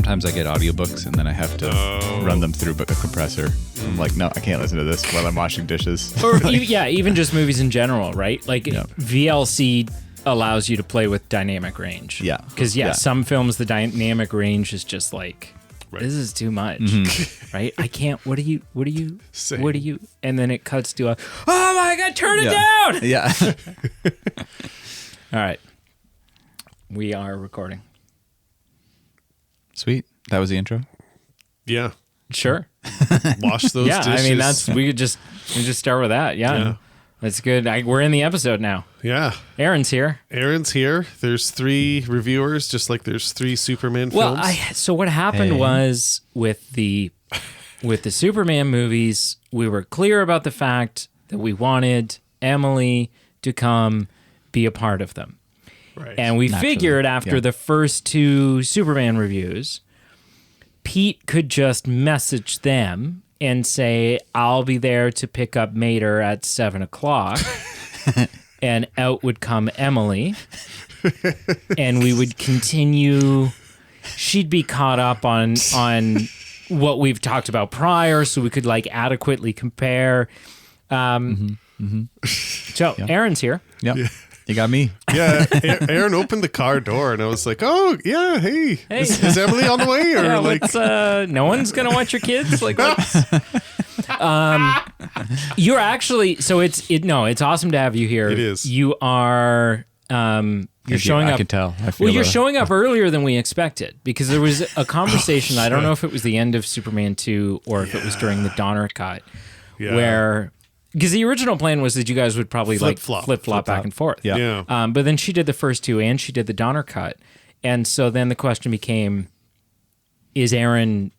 sometimes I get audiobooks and then I have to run them through a compressor. I'm like, no, I can't listen to this while I'm washing dishes. Or even just movies in general, right? Like VLC allows you to play with dynamic range. Yeah. Because some films the dynamic range is just like, this is too much, right? I can't. What do you? Same. What do you? And then it cuts to a, oh my God, turn it down. Yeah. All right, we are recording. Sweet. That was the intro. Yeah. Sure. Wash those dishes. I mean we just start with that. Yeah. That's good. We're in the episode now. Yeah. Aaron's here. Aaron's here. There's 3 reviewers, just like there's 3 Superman films. Well, so what happened was with the Superman movies, we were clear about the fact that we wanted Emily to come be a part of them. Right. And we figured after the first 2 Superman reviews, Pete could just message them and say, I'll be there to pick up Mater at 7:00. And out would come Emily. And we would continue. She'd be caught up on what we've talked about prior, so we could like adequately compare. So Aaron's here. Yep. Yeah. You got me. Yeah, Aaron opened the car door, and I was like, "Oh, yeah, hey. Is Emily on the way?" Or no one's gonna watch your kids. Like, what's... you're actually. So it's awesome to have you here. It is. You are. You're showing up. I can tell. I feel you're showing up earlier than we expected because there was a conversation. I don't know if it was the end of Superman 2 or if it was during the Donner cut, where. Because the original plan was that you guys would probably flip-flop back and forth. Yeah. But then she did the first 2 and she did the Donner cut. And so then the question became, is Aaron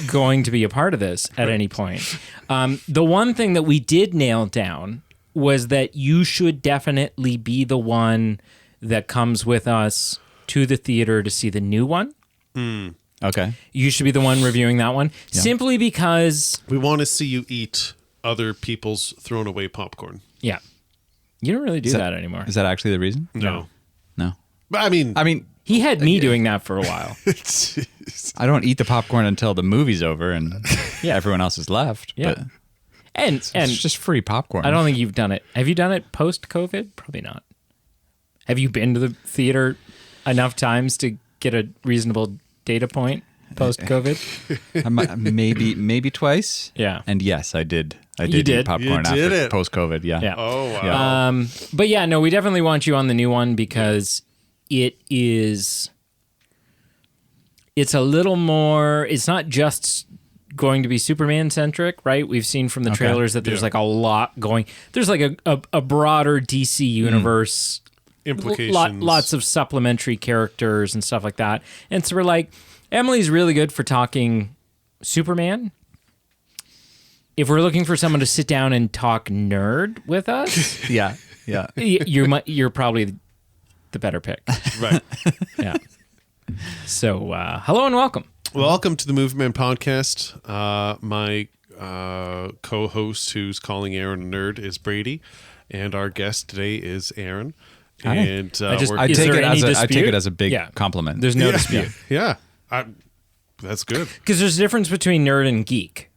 going to be a part of this at any point? The one thing that we did nail down was that you should definitely be the one that comes with us to the theater to see the new one. Okay. You should be the one reviewing that one. Yeah. Simply because... we want to see you eat other people's thrown away popcorn. Yeah. You don't really do that anymore. Is that actually the reason? No. But I mean, he had me doing that for a while. I don't eat the popcorn until the movie's over and everyone else is left. Yeah. But And it's just free popcorn. I don't think you've done it. Have you done it post-COVID? Probably not. Have you been to the theater enough times to get a reasonable data point post-COVID? maybe twice. Yeah. And yes, I did. I You did did? eat popcorn You did after it. post-COVID. Yeah. Yeah. Oh, wow. But yeah, no, we definitely want you on the new one because it's a little more, it's not just going to be Superman centric, right? We've seen from the trailers that there's like a lot going, there's like a broader DC universe, implications. Lots of supplementary characters and stuff like that. And so we're like, Emily's really good for talking Superman. If we're looking for someone to sit down and talk nerd with us, Yeah. you're probably the better pick. Right. Yeah. So, hello and welcome. Welcome to the Movement Podcast. My co-host who's calling Aaron a nerd is Brady, and our guest today is Aaron. Hi. And I Is take there any I take dispute? it as a big compliment. There's no dispute. Yeah. That's good. Because there's a difference between nerd and geek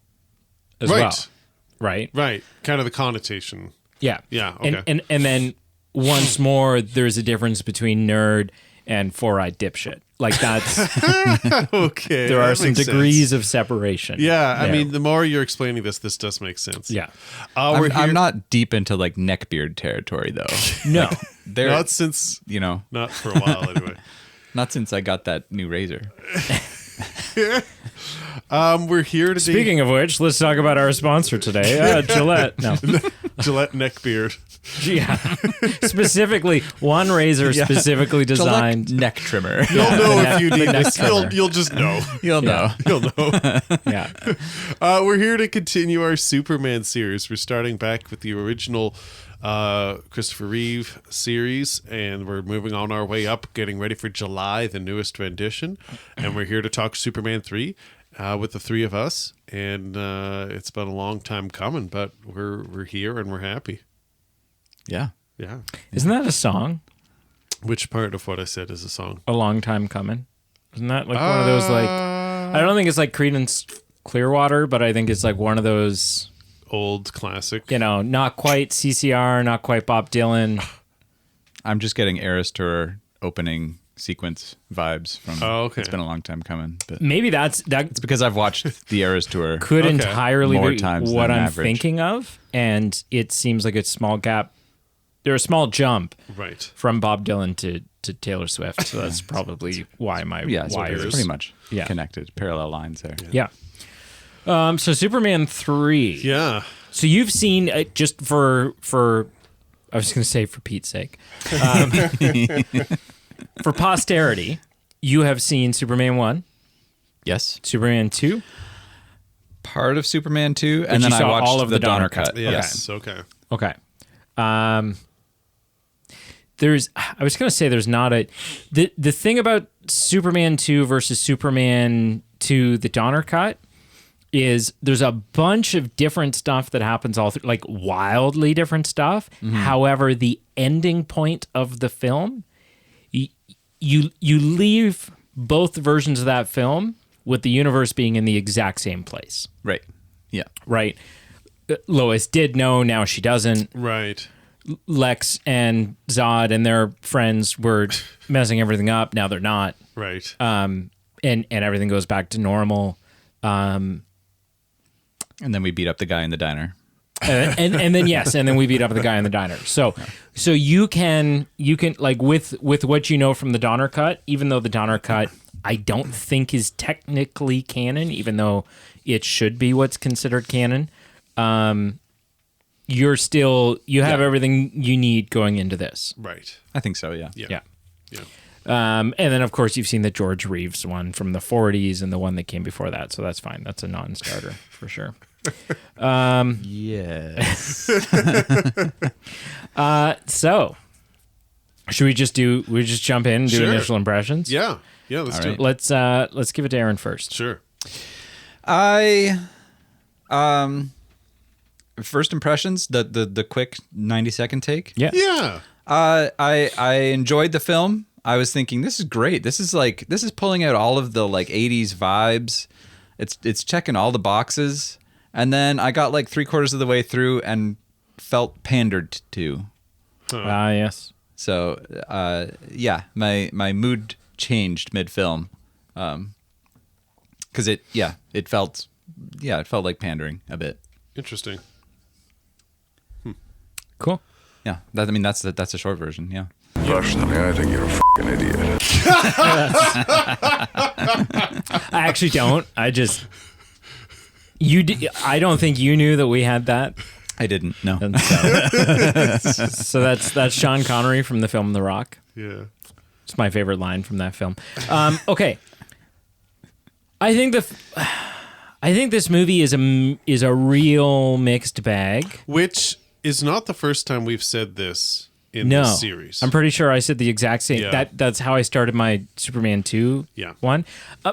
as well. Right? Right. Kind of the connotation. Yeah. Yeah, okay. And then once more, there's a difference between nerd and four-eyed dipshit. Like that's... Okay. there are that some makes degrees sense. of separation. Yeah. I there. mean, the more you're explaining this does make sense. Yeah. We're here. I'm not deep into like neckbeard territory though. No. They're, Not since... not Not for a while, anyway. since I got that new razor. We're here today. Speaking of which, let's talk about our sponsor today, Gillette. No. Gillette Neckbeard. Yeah. Specifically, one razor specifically designed. Gillette neck trimmer. You'll know neck- if you the need neck this. trimmer. You'll just know. You'll know. You'll know. Yeah. We're here to continue our Superman series. We're starting back with the original Christopher Reeve series, and we're moving on our way up, getting ready for July, the newest rendition. And we're here to talk Superman 3 with the three of us. And it's been a long time coming, but we're here and we're happy. Yeah. Yeah. Isn't that a song? Which part of what I said is a song? A long time coming. Isn't that like one of those like? I don't think it's like Creedence Clearwater, but I think it's like one of those old classic. Not quite CCR, not quite Bob Dylan. I'm just getting Eras Tour opening sequence vibes from. Oh, okay. It's been a long time coming, but Maybe that's it's because I've watched the Eras Tour. could entirely More be times what than I'm average. thinking of, and it seems like a small gap. There's a small jump Right. from Bob Dylan to Taylor Swift, so that's probably why my Yeah, so wires. it's pretty much Yeah. connected, parallel lines there. Yeah. So Superman 3. Yeah. So you've seen just for I was going to say for Pete's sake, for posterity, you have seen Superman 1, Yes, Superman 2. part of Superman 2, But and you then I saw watched all of the Donner cut. cut. Yes. Okay. Okay. I was going to say there's not the thing about Superman 2 versus Superman 2 the Donner cut is there's a bunch of different stuff that happens all through, like wildly different stuff. However, the ending point of the film, you leave both versions of that film with the universe being in the exact same place, Right. Yeah. right? Lois did know, now she doesn't. Right. Lex and Zod and their friends were messing everything up. Now they're not. Right. And everything goes back to normal. And then we beat up the guy in the diner. And then we beat up the guy in the diner. So you can like with what you know from the Donner cut, even though the Donner cut I don't think is technically canon, even though it should be what's considered canon. You have everything you need going into this. Right. I think so, yeah. Yeah. Yeah. Yeah. And then, of course, you've seen the George Reeves one from the 40s and the one that came before that. So that's fine. That's a non-starter for sure. Yes. So should we just jump in and do Sure. initial impressions? Yeah. Yeah. Let's All do right. it. Let's give it to Aaron first. Sure. First impressions, the quick 90-second take. Yeah. Yeah. I enjoyed the film. I was thinking, this is great. This is pulling out all of the like 80s vibes. It's checking all the boxes. And then I got like 3/4 of the way through and felt pandered to. Yes. So yeah, my mood changed mid-film. Because it felt like pandering a bit. Interesting. Cool. Yeah, that's a short version. Yeah. Personally, I think you're a fucking idiot. I actually don't. I don't think you knew that we had that. I didn't. No. And so that's Sean Connery from the film The Rock. Yeah. It's my favorite line from that film. Okay. I think this movie is a real mixed bag. Which is not the first time we've said this in No, this series. I'm pretty sure I said the exact same. Yeah. That's how I started my Superman 2 one.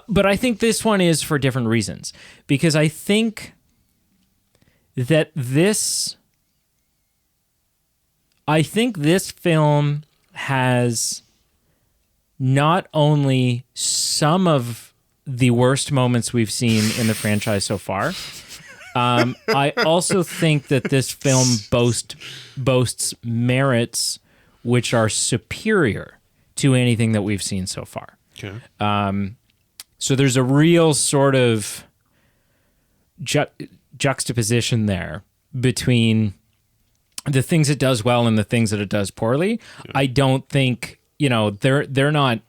But I think this one is for different reasons, because I think that this film has not only some of the worst moments we've seen in the franchise so far. I also think that this film boasts merits which are superior to anything that we've seen so far. Okay. So there's a real sort of juxtaposition there between the things it does well and the things that it does poorly. Yeah. I don't think, they're not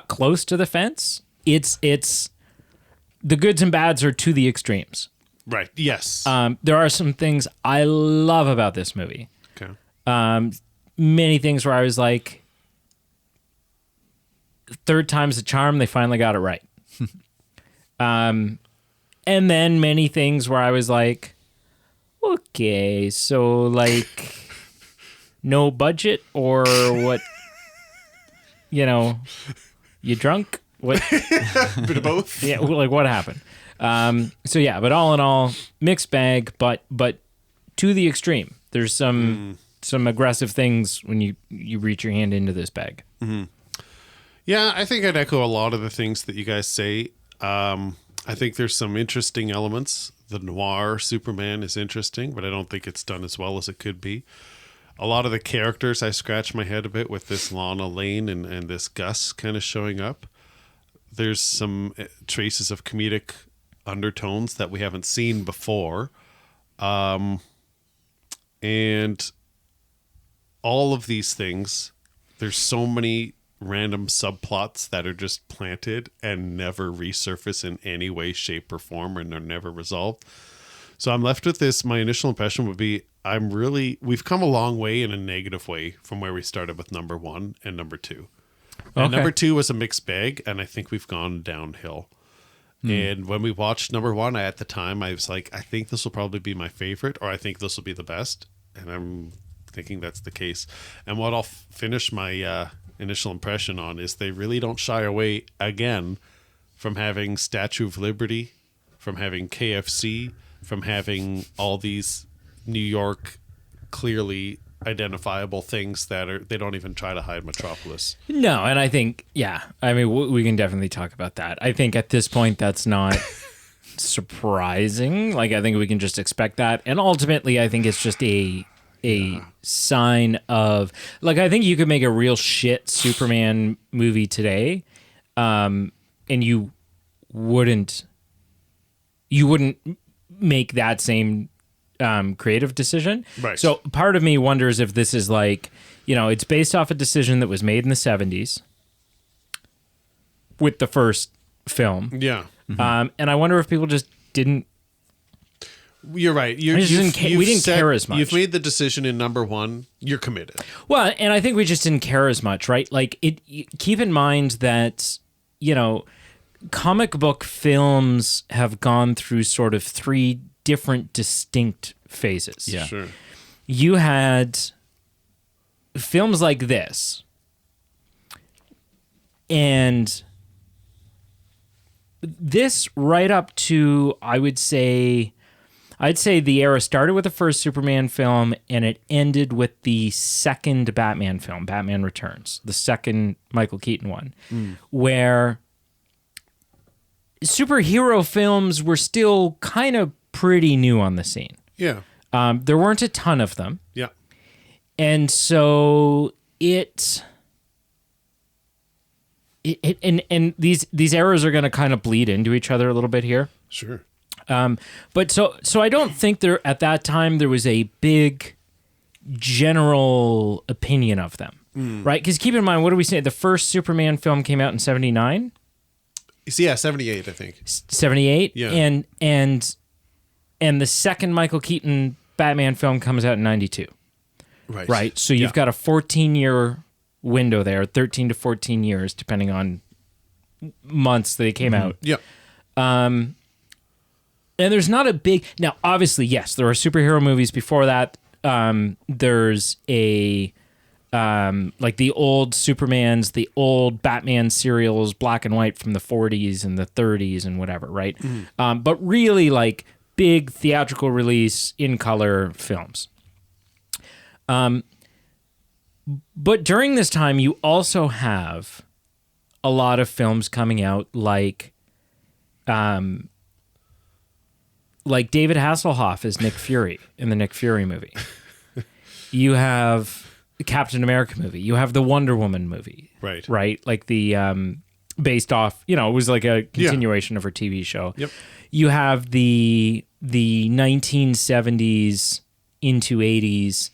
close to the fence. It's the goods and bads are to the extremes. Right. Yes. There are some things I love about this movie. Okay. Many things where I was like, third time's the charm. They finally got it right. And then many things where I was like, okay, so like no budget or what? You drunk? What? Bit of both. Yeah, like what happened? So yeah, but all in all, mixed bag, but to the extreme. There's some aggressive things when you reach your hand into this bag. Mm-hmm. Yeah, I think I'd echo a lot of the things that you guys say. I think there's some interesting elements. The noir Superman is interesting, but I don't think it's done as well as it could be. A lot of the characters, I scratch my head a bit with this Lana Lane and this Gus kind of showing up. There's some traces of comedic undertones that we haven't seen before. And all of these things, there's so many random subplots that are just planted and never resurface in any way, shape, or form, and are never resolved. So I'm left with this. My initial impression would be we've come a long way in a negative way from where we started with number 1 and number 2. And number 2 was a mixed bag, and I think we've gone downhill. And when we watched number 1, at the time, I was like, I think this will probably be my favorite, or I think this will be the best. And I'm thinking that's the case. And what I'll finish my initial impression on is they really don't shy away again from having Statue of Liberty, from having KFC, from having all these New York clearly identifiable things that they don't even try to hide Metropolis. No, and I think, I mean, we can definitely talk about that. I think at this point that's not surprising. Like, I think we can just expect that. And ultimately, I think it's just a sign of, like, I think you could make a real shit Superman movie today, and you wouldn't make that same creative decision. Right. So part of me wonders if this is like, it's based off a decision that was made in the 70s with the first film. Yeah. And I wonder if people just didn't. You're right. We didn't care as much. You've made the decision in number 1. You're committed. Well, and I think we just didn't care as much, right? Like, keep in mind that, comic book films have gone through sort of 3 different distinct phases. Yeah. Sure. You had films like this, and this right up to, I'd say the era started with the first Superman film and it ended with the second Batman film, Batman Returns, the second Michael Keaton one, where superhero films were still kind of pretty new on the scene. Yeah. There weren't a ton of them. Yeah. And so and these eras are going to kind of bleed into each other a little bit here. Sure. But so I don't think there at that time there was a big general opinion of them, right? Because keep in mind, what do we say? The first Superman film came out in 79? Yeah, 78, I think. 78? Yeah. And the second Michael Keaton Batman film comes out in 92. Right. Right? So you've got a 14-year window there, 13 to 14 years, depending on months they came out. Yeah. And there's not a big... Now, obviously, yes, there are superhero movies before that. There's like the old Supermans, the old Batman serials, black and white from the 40s and the 30s and whatever, right? But really, like, big theatrical release in color films. But during this time, you also have a lot of films coming out like David Hasselhoff as Nick Fury in the Nick Fury movie. You have the Captain America movie. You have the Wonder Woman movie. Right. Right? Like the based off, it was like a continuation of her TV show. Yep. You have the 1970s into 80s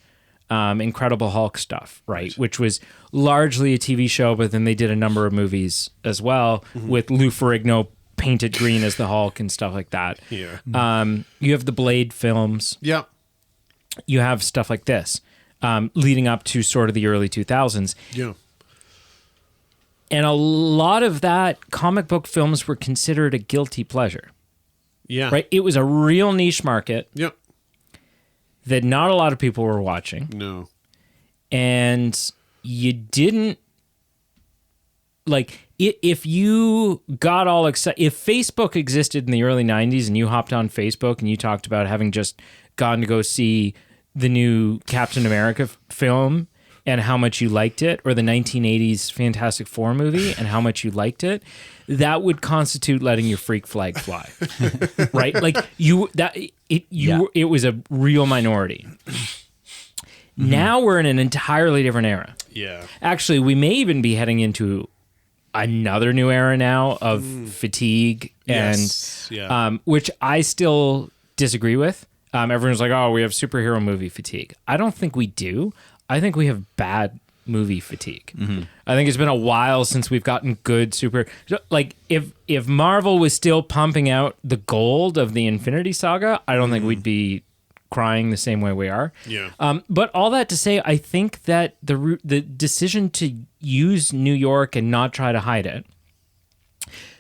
Incredible Hulk stuff, right? Which was largely a TV show, but then they did a number of movies as well with Lou Ferrigno painted green as the Hulk and stuff like that. Yeah. You have the Blade films. Yeah. You have stuff like this leading up to sort of the early 2000s. Yeah. And a lot of that, comic book films were considered a guilty pleasure. Yeah. Right? It was a real niche market Yep. that not a lot of people were watching. No. And you didn't, like, if you got all excited, if Facebook existed in the early 90s and you hopped on Facebook and you talked about having just gone to go see the new Captain America film and how much you liked it, or the 1980s Fantastic Four movie and how much you liked it, that would constitute letting your freak flag fly, right? Like it was a real minority. Now we're in an entirely different era. Yeah. Actually, we may even be heading into another new era now of fatigue, and which I still disagree with. Everyone's like, "Oh, we have superhero movie fatigue." I don't think we do. I think we have bad movie fatigue. I think it's been a while since we've gotten good super. Like if Marvel was still pumping out the gold of the Infinity Saga, I don't think we'd be crying the same way we are. Yeah. But all that to say, I think that the decision to use New York and not try to hide it,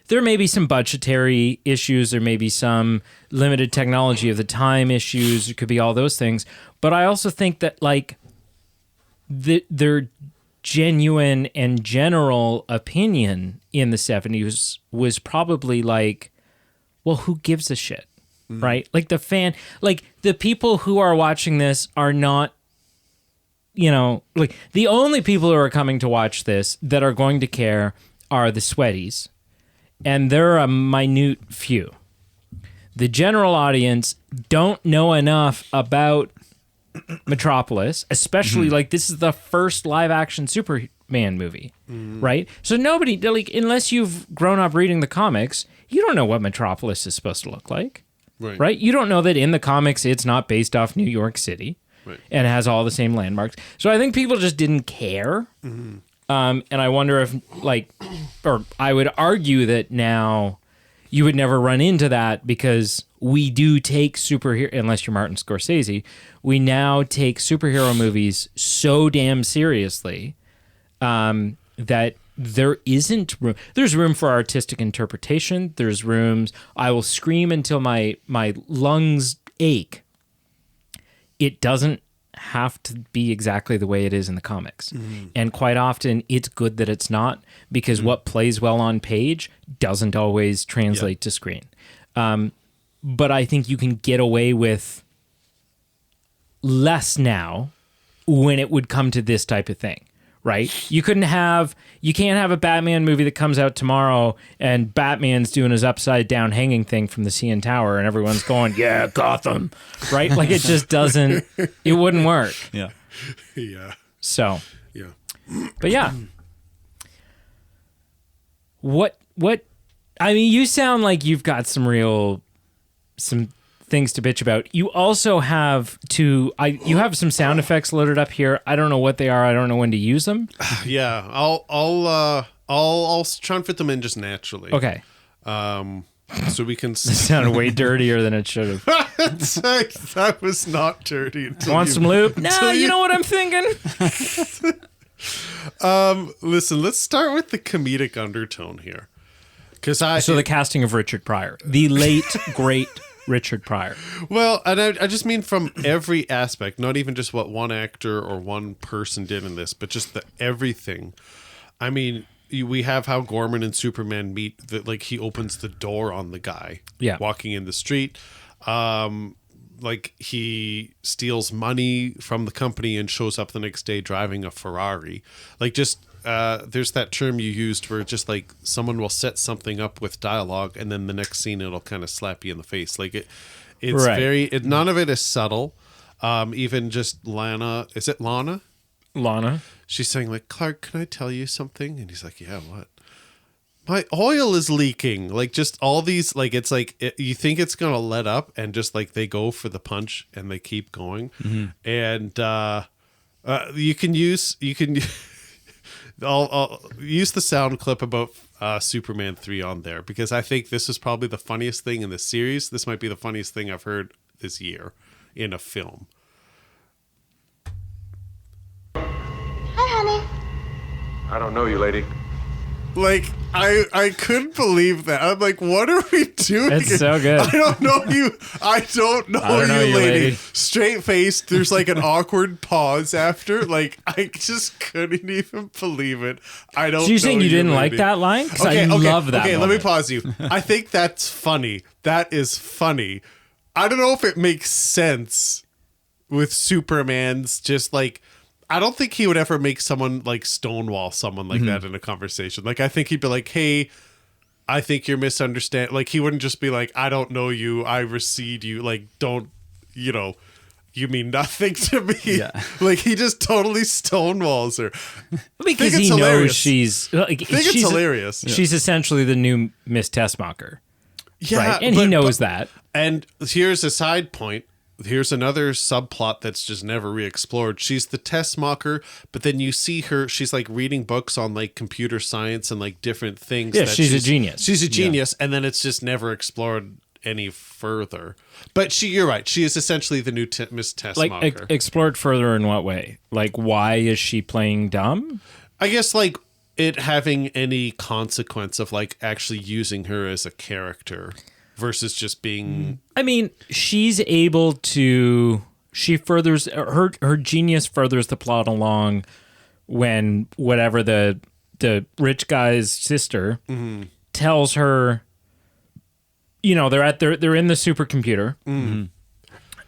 there may be some budgetary issues, there may be some limited technology of the time issues, it could be all those things. But I also think that like their genuine and general opinion in the 70s was probably like, well, who gives a shit? Right? Like the people who are watching this are not, like the only people who are coming to watch this that are going to care are the sweaties. And they're a minute few. The general audience don't know enough about Metropolis, especially like this is the first live action Superman movie, right? So nobody, like, unless you've grown up reading the comics, you don't know what Metropolis is supposed to look like. Right? You don't know that in the comics it's not based off New York City and has all the same landmarks. So I think people just didn't care. And I wonder if, like, or I would argue that now you would never run into that because we do take superhero, unless you're Martin Scorsese, we now take superhero movies so damn seriously that there isn't room. There's room for artistic interpretation. There's rooms. I will scream until my lungs ache. It doesn't have to be exactly the way it is in the comics. And quite often it's good that it's not, because what plays well on page doesn't always translate to screen. But I think you can get away with less now when it would come to this type of thing. Right? You can't have a Batman movie that comes out tomorrow and Batman's doing his upside down hanging thing from the CN Tower and everyone's going, yeah, Gotham. Right? Like it just doesn't, it wouldn't work. Yeah. Yeah. So. Yeah. But yeah. What, I mean, you sound like you've got some things to bitch about. You also have you have some sound effects loaded up here. I don't know what they are. I don't know when to use them. Yeah, I'll try and fit them in just naturally. Okay. So we can. It sounded way dirtier than it should have. That was not dirty. Want some lube? No, you know what I'm thinking. Listen, let's start with the comedic undertone here, So the casting of Richard Pryor, the late great Richard Pryor. Well, and I just mean from every aspect, not even just what one actor or one person did in this, but just everything. I mean, we have how Gorman and Superman meet. That like he opens the door on the guy, walking in the street. Like he steals money from the company and shows up the next day driving a Ferrari. Like just. There's that term you used where just like someone will set something up with dialogue and then the next scene it'll kind of slap you in the face. Like it's very none of it is subtle. Even just Lana, is it Lana? Lana. She's saying like, Clark, can I tell you something? And he's like, yeah, what? My oil is leaking. Like just all these, like it's like you think it's gonna let up and just like they go for the punch and they keep going. And you can I'll use the sound clip about Superman 3 on there because I think this is probably the funniest thing in the series. This might be the funniest thing I've heard this year in a film. Hi, honey. I don't know you, lady. Like, I couldn't believe that. I'm like, what are we doing? It's so good. I don't know you. I don't know you, lady. Straight faced. There's like an awkward pause after. Like, I just couldn't even believe it. I don't. So you're saying you didn't lady. like that line? Because I love that. Okay, moment. let me pause you. I think that's funny. That is funny. I don't know if it makes sense with Superman's just like. I don't think he would ever make someone like stonewall someone like that in a conversation. Like, I think he'd be like, hey, I think you're misunderstanding. Like, he wouldn't just be like, I don't know you, I recede you. Like, don't, you mean nothing to me. Yeah. Like, he just totally stonewalls her. Because it's he hilarious. knows she's like, I think it's hilarious. She's essentially the new Miss Tessmacher. Yeah, Right? And he knows that. And here's a side point. Here's another subplot that's just never re-explored. She's the test mocker, but then you see her, she's like reading books on like computer science and like different things. Yeah, she's a genius. She's a genius, and then it's just never explored any further. But you're right. She is essentially the new Miss Like, Tessmacher. explored further in what way? Like, why is she playing dumb? I guess like it having any consequence of like actually using her as a character versus just being... I mean, she's able to... She furthers... Her genius furthers the plot along when whatever the rich guy's sister tells her... they're in the supercomputer.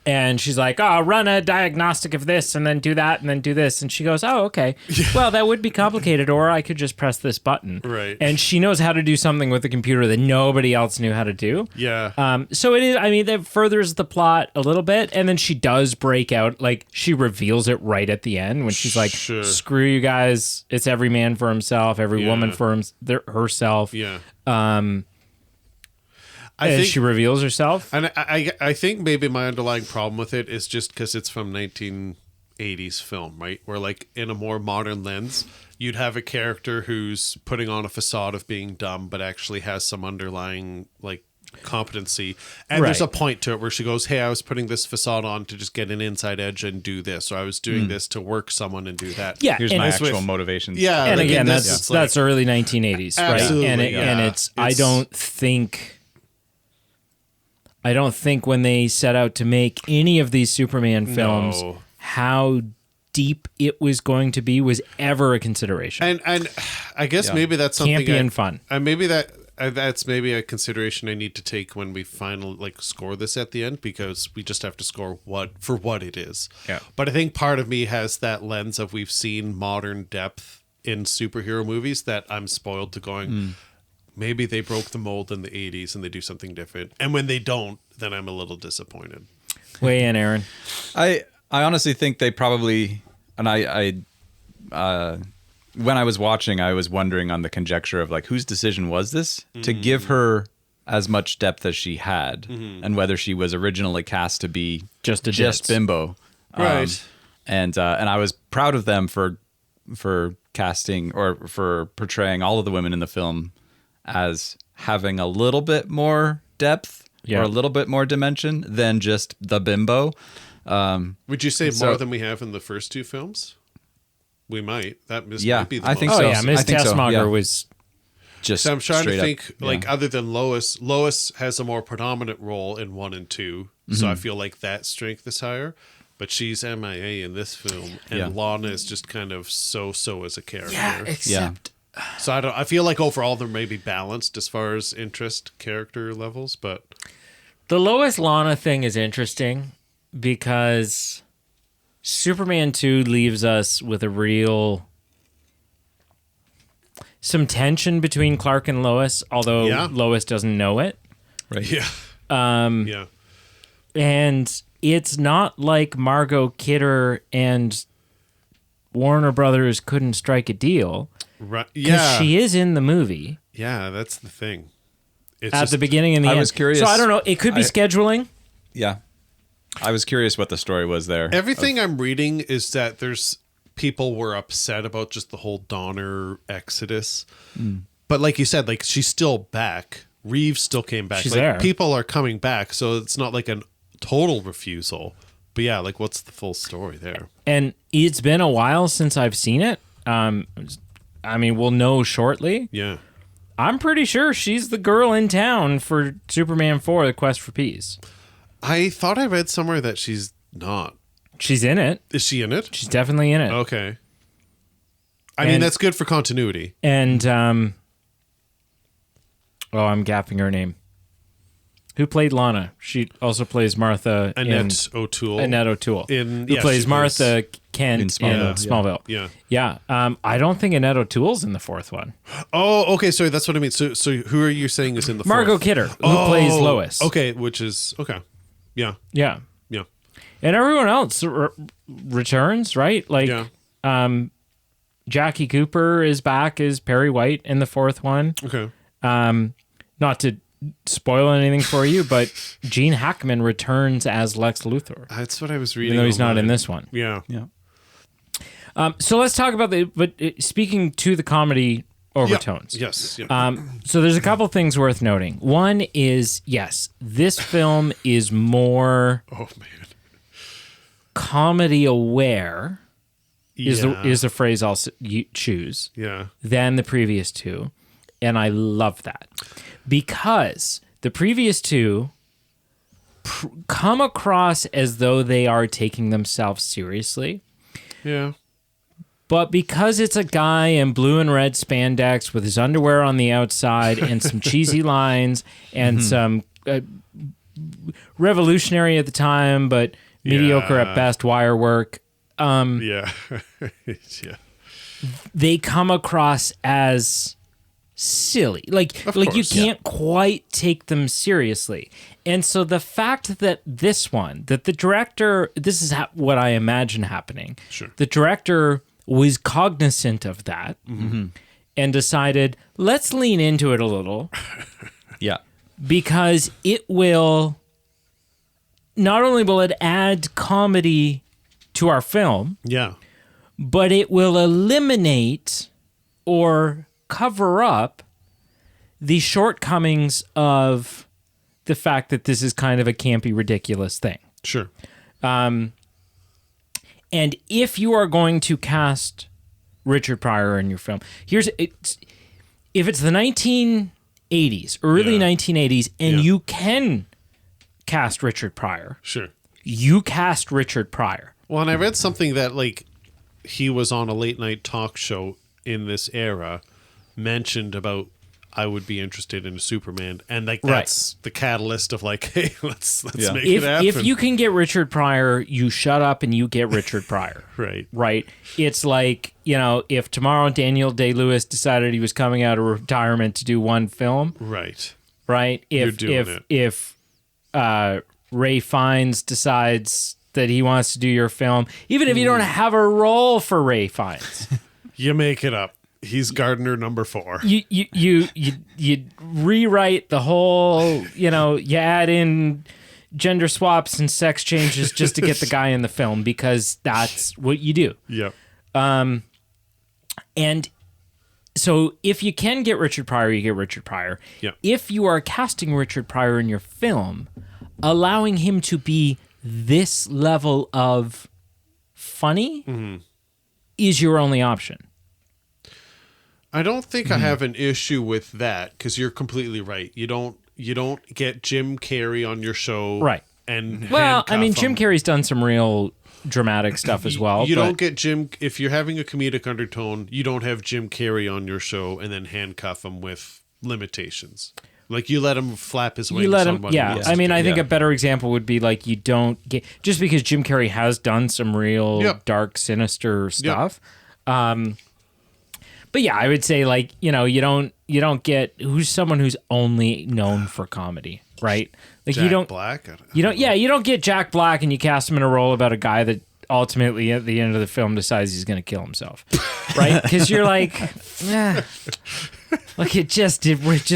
And she's like, oh, run a diagnostic of this and then do that and then do this. And she goes, oh, okay. Well, that would be complicated, or I could just press this button. Right. And she knows how to do something with the computer that nobody else knew how to do. Yeah. So it is, I mean, that furthers the plot a little bit. And then she does break out, like, she reveals it right at the end when she's like, Sure. screw you guys. It's every man for himself, every woman for herself. Yeah. And she reveals herself. And I think maybe my underlying problem with it is just because it's from 1980s film, right? Where like in a more modern lens, you'd have a character who's putting on a facade of being dumb, but actually has some underlying like competency. And there's a point to it where she goes, hey, I was putting this facade on to just get an inside edge and do this. Or I was doing this to work someone and do that. Yeah. Here's and my it's actual motivations. Yeah. And like again, in this, that's it's like- that's early 1980s, right? Absolutely, And yeah. I don't think when they set out to make any of these Superman films, No. how deep it was going to be was ever a consideration. And I guess maybe that's something Campy and fun. And maybe that's maybe a consideration I need to take when we finally like score this at the end, because we just have to score what it is. Yeah. But I think part of me has that lens of we've seen modern depth in superhero movies that I'm spoiled to going, maybe they broke the mold in the 80s and they do something different. And when they don't, then I'm a little disappointed. Weigh in, Aaron. I honestly think they probably, and when I was watching, I was wondering on the conjecture of like whose decision was this to give her as much depth as she had, and whether she was originally cast to be Just bimbo, Right. And I was proud of them for casting or for portraying all of the women in the film as having a little bit more depth or a little bit more dimension than just the bimbo. Would you say So- more than we have in the first two films? We might. That might be the I think most. so. Oh, yeah. Miss I think so, Tessmacher yeah. was... Just So I'm trying to straight up, think, like, other than Lois has a more predominant role in 1 and 2, so I feel like that strength is higher. But she's MIA in this film, and Yeah. Lana is just kind of so as a character. except... So I feel like overall they're maybe balanced as far as interest character levels, but The Lois Lana thing is interesting because Superman 2 leaves us with some tension between Clark and Lois, although Yeah. Lois doesn't know it. right. yeah, yeah, And it's not like Margot Kidder and Warner Brothers couldn't strike a deal, right, because yeah, she is in the movie yeah. That's the thing. It's at just, the beginning and the I end. was curious. So I don't know. It could be scheduling. Yeah. I was curious what the story was there. everything I'm reading is that there's people were upset about just the whole Donner exodus, but like you said, like she's still back. Reeves still came back. She's like, there. People are coming back, so it's not like a total refusal. But yeah, like what's the full story there? And it's been a while since I've seen it. I mean, we'll know shortly. Yeah. I'm pretty sure she's the girl in town for Superman 4, The Quest for Peace. I thought I read somewhere that she's not. She's in it. Is she in it? She's definitely in it. Okay. I mean, And- that's good for continuity. And, I'm gapping her name. Who played Lana? She also plays Martha. Annette O'Toole. Annette O'Toole. Who plays she Martha Kent in Smallville, Smallville. Yeah. I don't think Annette O'Toole's in the fourth one. Oh, okay. Sorry, that's what I mean. So who are you saying is in the Margot fourth? Kidder, who plays Lois. Okay, which is okay. Yeah. Yeah. Yeah. And everyone else returns, right? Like, Yeah. Jackie Cooper is back as Perry White in the fourth one. Okay. Not to spoil anything for you, but Gene Hackman returns as Lex Luthor, That's what I was reading. even though he's not online. in this one. Yeah. Yeah. So let's talk about speaking to the comedy overtones. Yes. Yeah. So there's a couple things worth noting. One is, yes, this film is more oh man. comedy aware. Is Yeah. the phrase I'll choose. Yeah. Than the previous two. And I love that. Because the previous two come across as though they are taking themselves seriously. Yeah. But because it's a guy in blue and red spandex with his underwear on the outside and some cheesy lines and some revolutionary at the time, but mediocre at best wire work, Yeah. Yeah. they come across as silly. Like you course, can't quite take them seriously. And so the fact that that the director, this is what I imagine happening. Sure. The director was cognizant of that and decided, let's lean into it a little Yeah. because it will, not only will it add comedy to our film, Yeah. but it will eliminate or cover up the shortcomings of the fact that this is kind of a campy, ridiculous thing. Sure. And if you are going to cast Richard Pryor in your film, if it's the 1980s, early 1980s, and you can cast Richard Pryor, Sure. you cast Richard Pryor. Well, and I read something that like he was on a late night talk show in this era, mentioned about I would be interested in a Superman, and like that's the catalyst of like, hey, let's make it happen. If you can get Richard Pryor, you shut up and you get Richard Pryor. Right. It's like, if tomorrow Daniel Day-Lewis decided he was coming out of retirement to do one film. Right. If Ray Fiennes decides that he wants to do your film, even if you don't have a role for Ray Fiennes, you make it up. He's Gardner number 4. You rewrite the whole, you add in gender swaps and sex changes just to get the guy in the film because that's what you do. Yep. And so if you can get Richard Pryor, you get Richard Pryor. Yep. If you are casting Richard Pryor in your film, allowing him to be this level of funny is your only option. I don't think I have an issue with that because you're completely right. You don't get Jim Carrey on your show, right? And Jim Carrey's done some real dramatic stuff as well. You don't get Jim if you're having a comedic undertone. You don't have Jim Carrey on your show and then handcuff him with limitations. Like you let him flap his wings. I think a better example would be like you don't get just because Jim Carrey has done some real dark, sinister stuff. But yeah, I would say like, you don't get who's someone who's only known for comedy, right? Like Jack Black? You don't get Jack Black and you cast him in a role about a guy that ultimately at the end of the film decides he's going to kill himself, right? Because you're like, like it just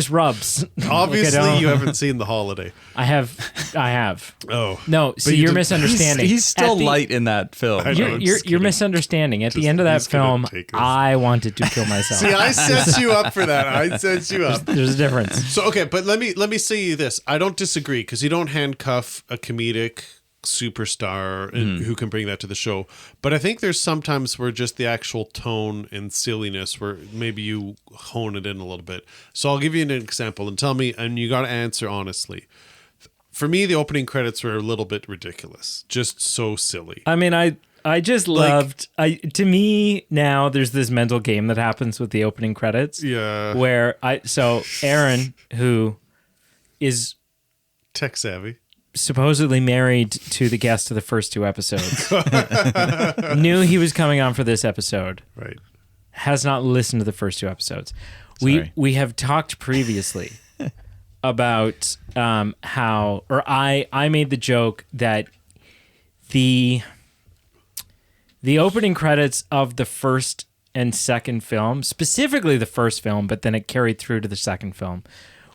rubs. Obviously, you haven't seen The Holiday. I have. Oh no! See, you're misunderstanding. He's still light in that film. You're misunderstanding. At the end of that film, I wanted to kill myself. See, I set you up for that. I set you up. There's a difference. So okay, but let me say you this. I don't disagree because you don't handcuff a comedic superstar who can bring that to the show. But I think there's sometimes where just the actual tone and silliness where maybe you hone it in a little bit. So I'll give you an example and tell me, and you got to answer honestly. For me, the opening credits were a little bit ridiculous. Just so silly. I mean, I just loved, to me now there's this mental game that happens with the opening credits. Yeah. Where Aaron, who is Tech savvy. Supposedly married to the guest of the first 2 episodes. Knew he was coming on for this episode. Right. Has not listened to the first 2 episodes. Sorry. We have talked previously about how, or I made the joke that the opening credits of the first and second film, specifically the first film, but then it carried through to the second film,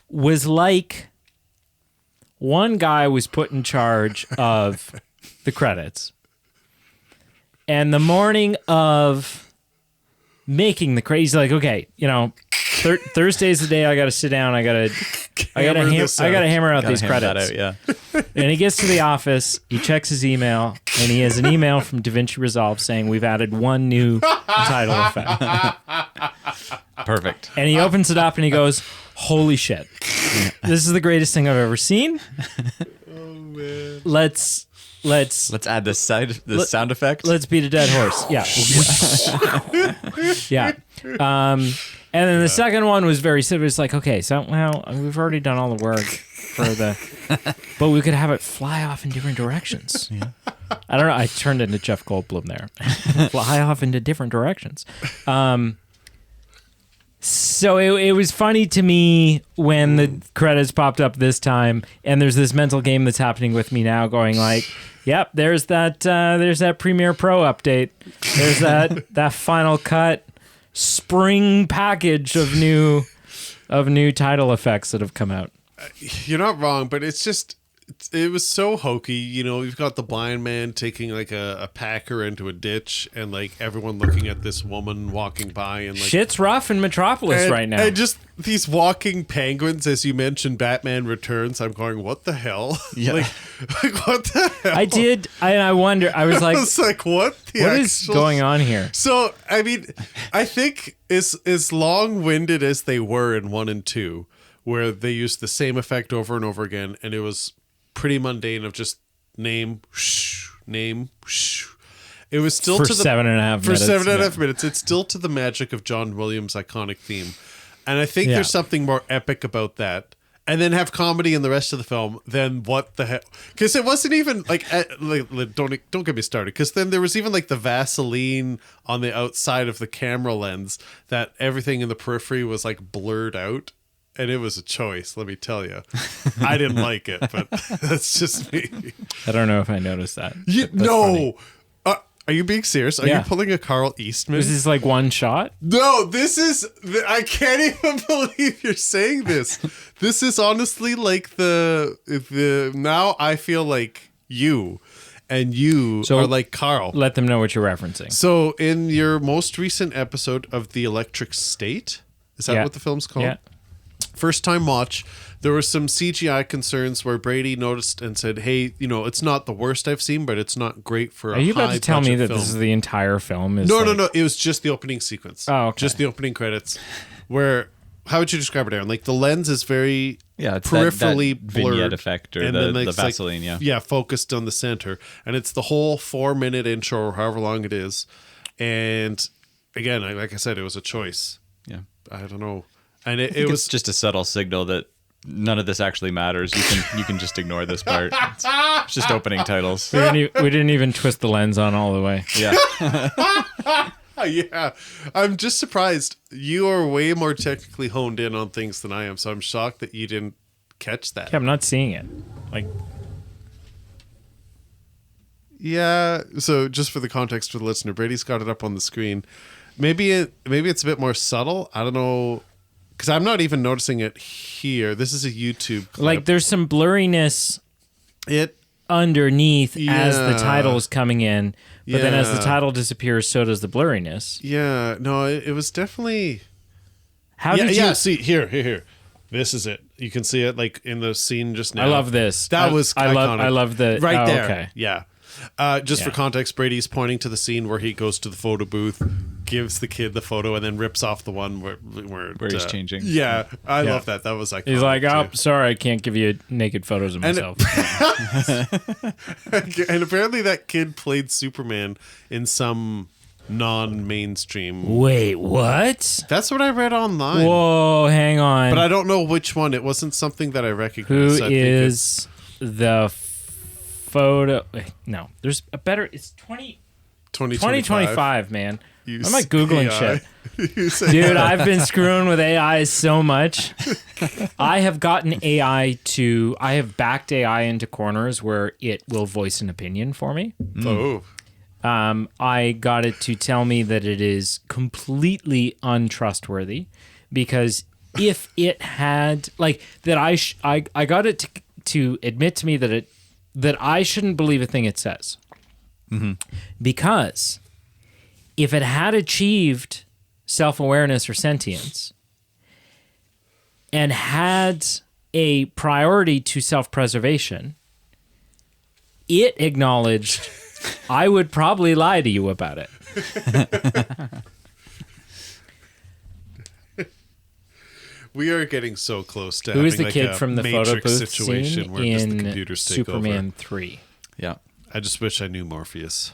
was like one guy was put in charge of the credits. And the morning of making the credits, he's like, okay, you know, Thursday's the day I got to sit down. I got to hammer out these credits. Yeah. And he gets to the office, he checks his email, and he has an email from DaVinci Resolve saying we've added one new title effect. Perfect. And he opens it up and he goes, holy shit. This is the greatest thing I've ever seen. Oh man. Let's add this sound effect. Let's beat a dead horse. Yeah. Yeah. And then the second one was very simple. It's like, okay, so well, we've already done all the work for but we could have it fly off in different directions. Yeah. I don't know. I turned into Jeff Goldblum there. Fly off into different directions. So it was funny to me when the credits popped up this time, and there's this mental game that's happening with me now, going like, "Yep, there's that Premiere Pro update. There's that Final Cut spring package of new title effects that have come out." You're not wrong, but it's just it was so hokey. You know, you've got the blind man taking like a packer into a ditch, and like everyone looking at this woman walking by, and like shit's rough in Metropolis right now. And just these walking penguins, as you mentioned, Batman Returns. I'm going, what the hell? Yeah. like what the hell? I wonder. I was like, I was like, what? What is going on here? So, I mean, I think as long-winded as they were in 1 and 2, where they used the same effect over and over again, and it was pretty mundane of just name, name. It was still for to the 7.5 minutes. For 7.5 minutes, it's still to the magic of John Williams' iconic theme, and I think there's something more epic about that. And then have comedy in the rest of the film. Then what the hell? Because it wasn't even like don't get me started. Because then there was even like the Vaseline on the outside of the camera lens that everything in the periphery was like blurred out. And it was a choice, let me tell you. I didn't like it, but that's just me. I don't know if I noticed that. No. Are you being serious? Are you pulling a Carl Eastman? This is like one shot? No, this is... I can't even believe you're saying this. This is honestly like the... Now I feel like you, and you are like Carl. Let them know what you're referencing. So in your most recent episode of The Electric State, is that what the film's called? Yeah. First time watch, there were some CGI concerns where Brady noticed and said, hey, you know, it's not the worst I've seen, but it's not great for a high budget film. Are you about to tell me that this is the entire film? No. It was just the opening sequence. Oh, okay. Just the opening credits. Where, how would you describe it, Aaron? Like the lens is very it's peripherally that blurred. vignette effect or the Vaseline, Yeah, focused on the center. And it's the whole 4-minute intro or however long it is. And again, like I said, it was a choice. Yeah. I don't know. And it was was just a subtle signal that none of this actually matters. You can just ignore this part. It's just opening titles. We didn't even twist the lens on all the way. Yeah. Yeah. I'm just surprised. You are way more technically honed in on things than I am, so I'm shocked that you didn't catch that. Yeah, I'm not seeing it. Like, yeah. So just for the context for the listener, Brady's got it up on the screen. Maybe it's a bit more subtle. I don't know. Because I'm not even noticing it here. This is a YouTube clip. Like there's some blurriness underneath as the title is coming in. But then as the title disappears, so does the blurriness. Yeah. No, it was definitely... How did you... see, here. This is it. You can see it like in the scene just now. I love this. That was iconic. I love the... Right there. Okay. Yeah. Just for context, Brady's pointing to the scene where he goes to the photo booth, gives the kid the photo, and then rips off the one where he's changing. Yeah, I love that. That was iconic. He's like, oh, too. sorry, I can't give you naked photos of myself. And apparently that kid played Superman in some non-mainstream. Wait, what? That's what I read online. Whoa, hang on. But I don't know which one. It wasn't something that I recognized. Who I think is the photo? No, there's a better. It's 2025, man. I'm like Googling shit. Dude, I've been screwing with AI so much. I have backed AI into corners where it will voice an opinion for me. Oh. I got it to tell me that it is completely untrustworthy because if it had like that, I got it to admit to me that I shouldn't believe a thing it says because if it had achieved self-awareness or sentience and had a priority to self-preservation, it acknowledged I would probably lie to you about it. We are getting so close to Who is having the kid a from the photo Matrix booth situation scene where just the in computers take Superman over. 3? Yeah. I just wish I knew Morpheus.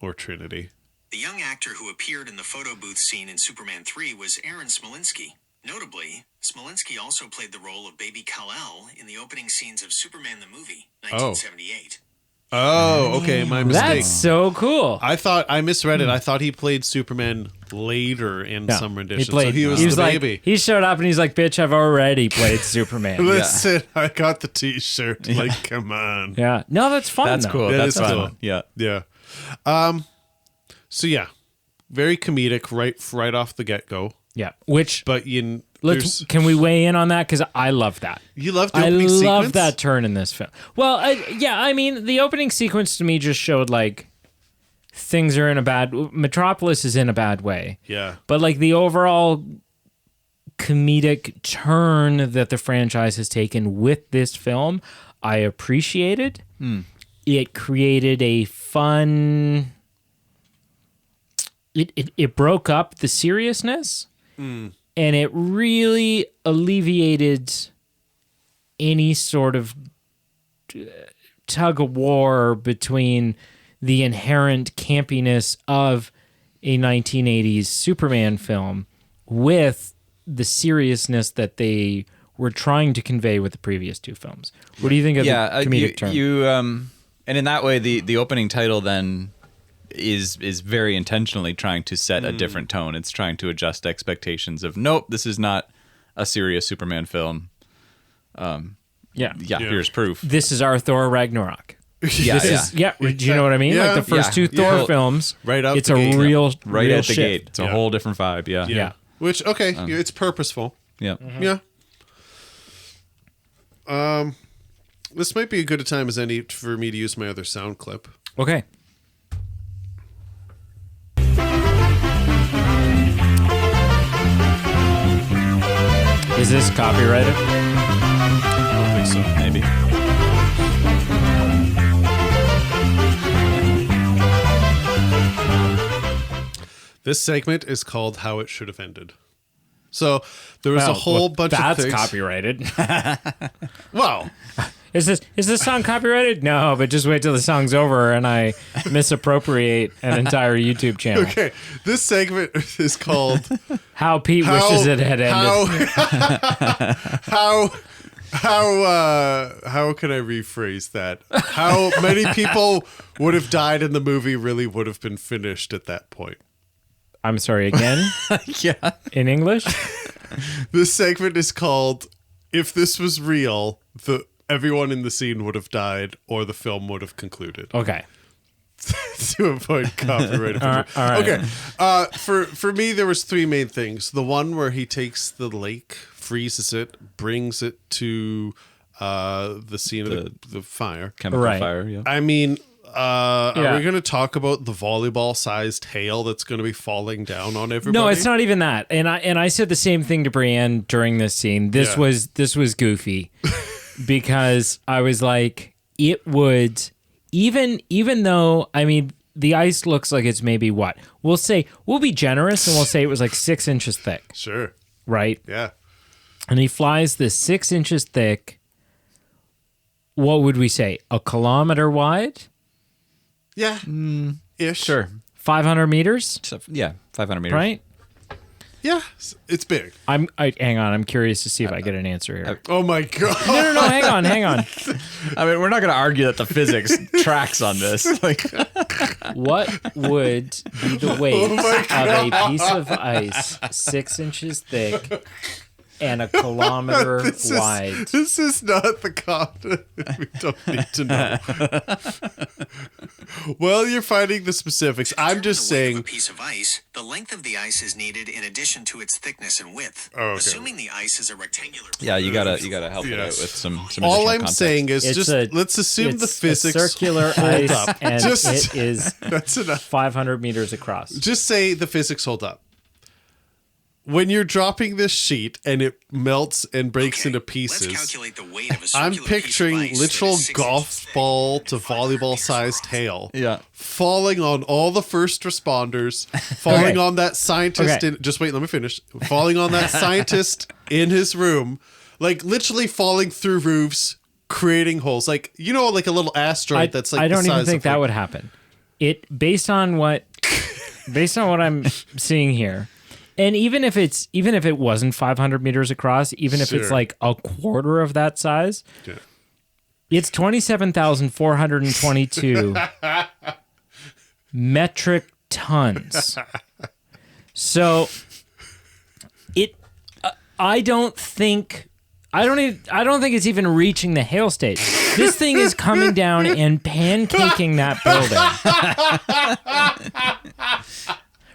Or Trinity. The young actor who appeared in the photo booth scene in Superman 3 was Aaron Smolinski. Notably, Smolinski also played the role of Baby Kal-El in the opening scenes of Superman the Movie, 1978. Oh, okay, my mistake. That's so cool. I misread it. I thought he played Superman later in No, some renditions. So he was the like, baby. he showed up and he's like, bitch, I've already played Superman. Listen, I got the t-shirt. Like, come on. Yeah. No, that's fun. That's though. cool. That That's is fun. cool. Yeah. Yeah. So yeah, very comedic right off the get-go. Yeah. Which, But can we weigh in on that? Because I love that. you love the I opening love sequence? that turn in this film. Well, I mean, the opening sequence to me just showed like things are in a bad. Metropolis is in a bad way. Yeah. But like the overall comedic turn that the franchise has taken with this film, I appreciated. It created a fun. It broke up the seriousness. And it really alleviated any sort of tug of war between the inherent campiness of a 1980s Superman film with the seriousness that they were trying to convey with the previous two films. What do you think of the comedic turn? And in that way, the opening title then is very intentionally trying to set a different tone. It's trying to adjust expectations of, nope, this is not a serious Superman film. Yeah. Here's proof. This is our Thor Ragnarok. Yeah, Do you know what I mean? Yeah. Like the first two Yeah. Thor films, Right out it's the a gate. real Right real at the shift. gate. It's a Yeah. whole different vibe. Yeah. Yeah. Which, okay, it's purposeful. Yeah. Yeah. This might be as good a time as any for me to use my other sound clip. Okay. Is this copyrighted? I don't think so. Maybe. This segment is called How It Should Have Ended. So there was a Well, whole bunch of that's things. copyrighted. Well, Is this song copyrighted? No, but just wait till the song's over and I misappropriate an entire YouTube channel. okay. This segment is called How Pete wishes it had ended. How can I rephrase that? How many people would have died in the movie really would have been finished at that point? I'm sorry, again? Yeah. In English? This segment is called If This Was Real, everyone in the scene would have died or the film would have concluded. Okay. To avoid copyright. All right. Okay. For me, there was three main things. The one where he takes the lake, freezes it, brings it to the scene of the fire. Chemical Right. fire. Yeah. I mean, Yeah. are we going to talk about the volleyball-sized hail that's going to be falling down on everybody? No, it's not even that. And I said the same thing to Brienne during this scene. This was goofy because I was like, it would even though, I mean, the ice looks like it's maybe what? We'll be generous and we'll say it was like 6 inches thick, Sure. right? Yeah. And he flies this 6 inches thick. What would we say? A kilometer wide? Yeah. ish. Sure. 500 meters, So, yeah, 500 meters. right? Yeah, it's big. Hang on. I'm curious to see if I get an answer here. Oh my god. No. Hang on. I mean, we're not going to argue that the physics tracks on this. Like, What would be the weight of a piece of ice 6 inches thick and a kilometer wide? This is not the content we don't need to know. Well, you're finding the specifics. I'm just The weight of saying. a piece of ice, the length of the ice is needed in addition to its thickness and width. Oh, okay. Assuming the ice is a rectangular. yeah, you gotta help it out Yes. with some All additional I'm context. saying is It's just let's assume the it's physics a circular hold ice, up. and Just- it is That's enough. 500 meters across. Just say the physics hold up. When you're dropping this sheet and it melts and breaks into Let's pieces, calculate the weight of a I'm circular picturing piece of ice that literal is 6 golf inches thick ball and to 500 volleyball meters sized across. hail. Yeah. Falling on all the first responders, falling Okay. on that scientist Okay. in just wait, let me finish. Falling on that scientist in his room, like literally falling through roofs, creating holes. Like like a little asteroid that's like I don't the even size think of that like- would happen. Based on what I'm seeing here, and even if it wasn't 500 meters across, even if it's Sure. like a quarter of that size, Yeah. it's 27,422 metric tons. So I don't think it's even reaching the hail stage. This thing is coming down and pancaking that building.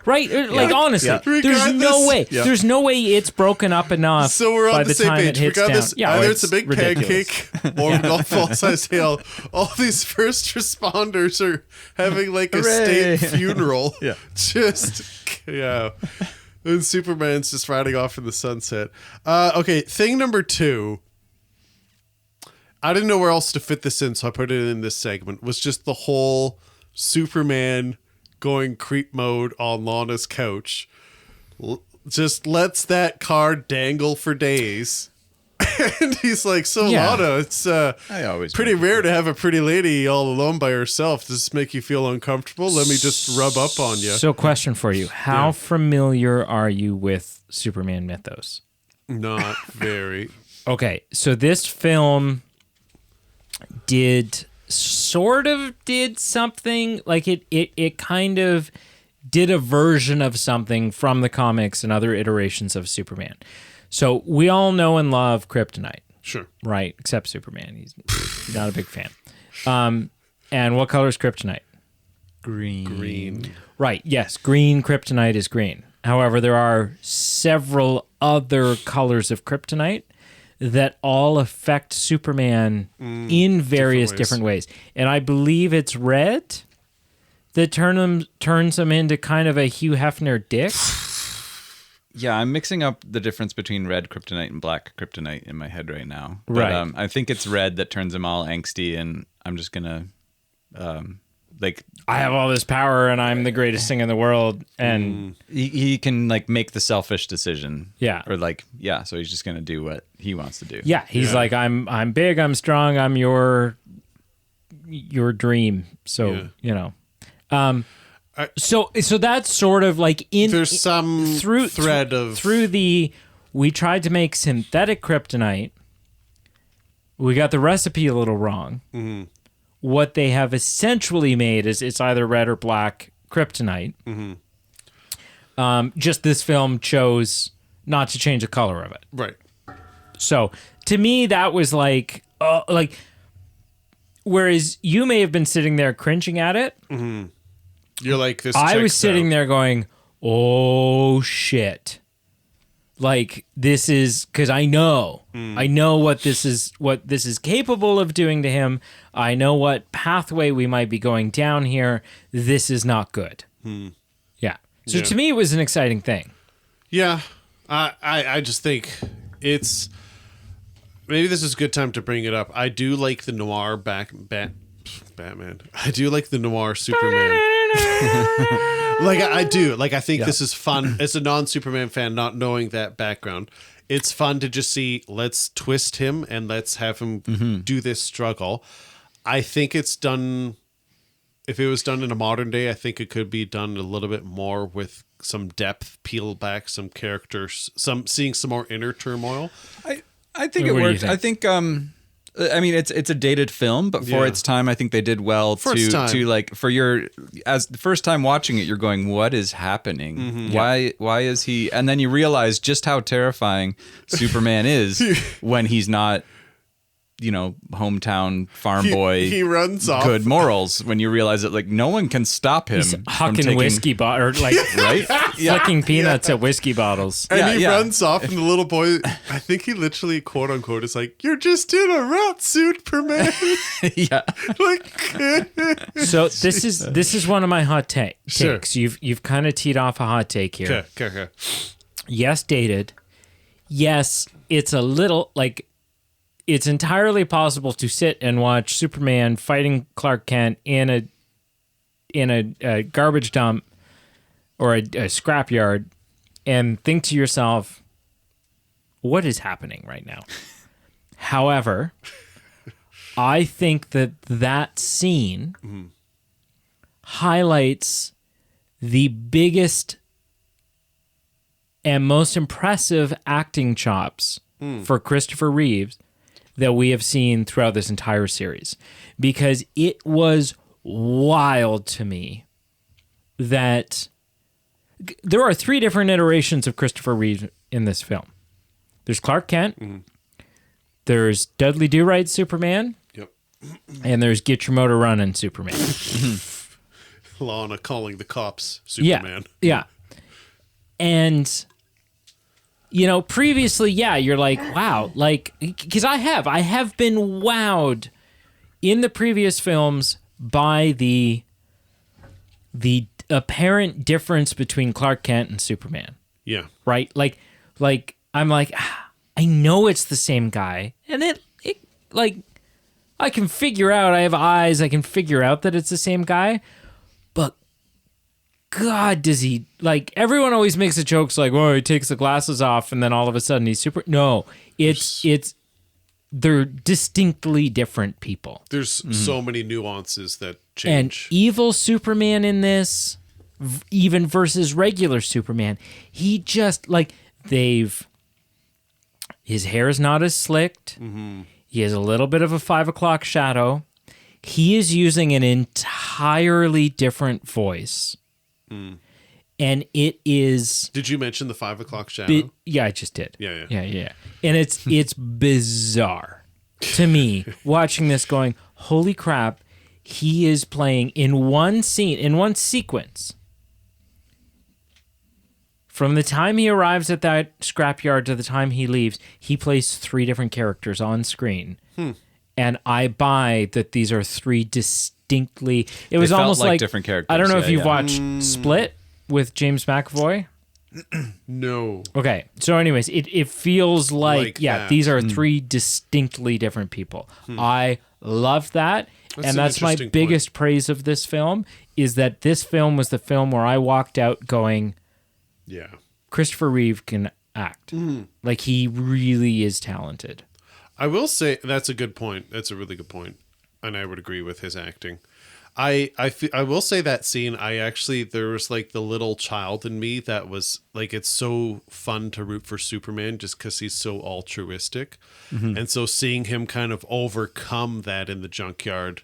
Right? Like, honestly, there's no Regardless- way. There's no way it's broken up enough So we're by on the the same time page. it hits down. Regardless, Yeah, either it's a big ridiculous. pancake or golf ball sized hail. All these first responders are having like a Hooray. state funeral. Yeah. Yeah. And Superman's just riding off in the sunset. Okay, thing number 2. I didn't know where else to fit this in, so I put it in this segment. Was just the whole Superman going creep mode on Lana's couch. Just lets that car dangle for days. And he's like, so Yeah. Lana, it's always pretty make rare to have a pretty lady all alone by herself. Does this make you feel uncomfortable? Let me just rub up on you. So, question for you: how familiar are you with Superman mythos? Not very. Okay, so this film did something like it kind of did a version of something from the comics and other iterations of Superman. So we all know and love Kryptonite, Sure. right? Except Superman. He's not a big fan. And what color is Kryptonite? Green. Right, yes, green Kryptonite is green. However, there are several other colors of Kryptonite that all affect Superman in various different ways. And I believe it's red that turns him into kind of a Hugh Hefner dick. Yeah, I'm mixing up the difference between red kryptonite and black kryptonite in my head right now. But, Right. I think it's red that turns him all angsty, and I'm just gonna, I have all this power and I'm the greatest thing in the world. And he can like make the selfish decision. Yeah. Or so he's just gonna do what he wants to do. yeah, he's like, I'm big, I'm strong, I'm your dream. So, so that's sort of like There's some through thread of we tried to make synthetic kryptonite. We got the recipe a little wrong. Mm-hmm. What they have essentially made is it's either red or black kryptonite. Mm-hmm. Just this film chose not to change the color of it. right. So to me, that was like, whereas you may have been sitting there cringing at it, You're like this. I was checks sitting out. there going, "Oh shit!" Like this is because I know what this is capable of doing to him. I know what pathway we might be going down here. This is not good. Yeah. So Yeah. to me, it was an exciting thing. Yeah, I just think it's maybe this is a good time to bring it up. I do like the noir Batman. I do like the noir Superman. I do. I think this is fun as a non-Superman fan, not knowing that background. It's fun to just see, let's twist him and let's have him do this struggle. I think it's done if it was done in a modern day, I think it could be done a little bit more with some depth, peel back some characters, seeing some more inner turmoil. I think it What do you worked. think? I think I mean it's a dated film, but for Yeah. its time, I think they did well First time. to like for your as the first time watching it, you're going, what is happening? Mm-hmm. Why is he? And then you realize just how terrifying Superman is when he's not, hometown farm boy. He runs off. Good morals. When you realize that like no one can stop him He's from hucking taking, whiskey or like right? flicking peanuts at whiskey bottles. And Yeah, he yeah. runs off, and the little boy, I think he literally, quote unquote, is like, "You're just in a rat suit, Superman." Yeah. Like, So this is one of my hot takes. Sure. You've kind of teed off a hot take here. okay. Yes, dated. Yes, it's a little like it's entirely possible to sit and watch Superman fighting Clark Kent in a garbage dump or a scrapyard and think to yourself, what is happening right now? However, I think that scene highlights the biggest and most impressive acting chops for Christopher Reeves that we have seen throughout this entire series. Because it was wild to me that there are 3 different iterations of Christopher Reeves in this film. There's Clark Kent, there's Dudley Do-Right Superman, Yep. and there's Get Your Motor Running Superman. Lana calling the cops Superman. Yeah. And previously, you're like, wow, like, because I have been wowed in the previous films by the apparent difference between Clark Kent and Superman, Yeah. right? Like I'm like, I know it's the same guy, and it like I can figure out. I have eyes. I can figure out that it's the same guy, but God, does he, like, everyone always makes the jokes like, oh, he takes the glasses off and then all of a sudden he's super. No, they're distinctly different people. There's so many nuances that And change. evil Superman in this, even versus regular Superman, he just, like, his hair is not as slicked. He has a little bit of a 5 o'clock shadow. He is using an entirely different voice. And it is... Did you mention the 5 o'clock shadow? Yeah, I just did. Yeah. And it's bizarre to me watching this going, holy crap, he is playing in one scene, in one sequence. From the time he arrives at that scrapyard to the time he leaves, he plays 3 different characters on screen. And I buy that these are 3 distinctly... It was felt almost like like different characters, I don't know if yeah, you've yeah. watched Split with James McAvoy. No. Okay, so anyways, it feels like that. these are 3 distinctly different people. I love that, That's and an that's my interesting biggest praise of this film, is that this film was the film where I walked out going, Yeah. Christopher Reeve can act. Like, he really is talented. I will say that's a good point. That's a really good point, and I would agree with his acting. I will say that scene, there was like the little child in me that was like, it's so fun to root for Superman just because he's so altruistic. And so seeing him kind of overcome that in the junkyard,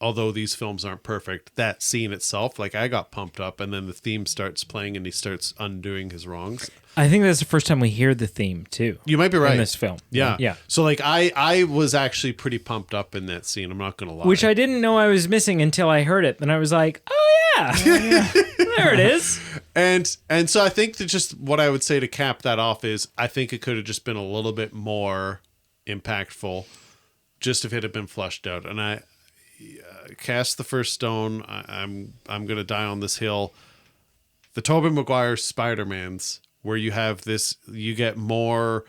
although these films aren't perfect, that scene itself, like, I got pumped up, and then the theme starts playing and he starts undoing his wrongs. I think that's the first time we hear the theme, too. You might be right. In this film. Yeah. Yeah. So like I was actually pretty pumped up in that scene. I'm not going to lie. Which I didn't know I was missing until I heard it. Then I was like, oh, yeah. There it is. And so I think that just what I would say to cap that off is I think it could have just been a little bit more impactful just if it had been flushed out. And I cast the first stone. I'm going to die on this hill. The Tobey Maguire Spider-Mans, where you have this, you get more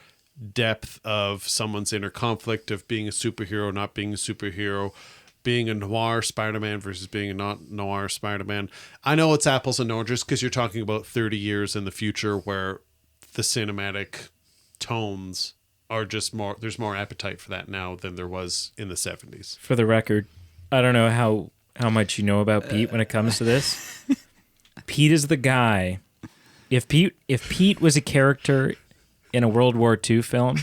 depth of someone's inner conflict of being a superhero, not being a superhero, being a noir Spider-Man versus being a not noir Spider-Man. I know it's apples and oranges because you're talking about 30 years in the future where the cinematic tones are just there's more appetite for that now than there was in the 70s. For the record, I don't know how how much you know about Pete when it comes to this. Pete is the guy. If Pete was a character in a World War II film,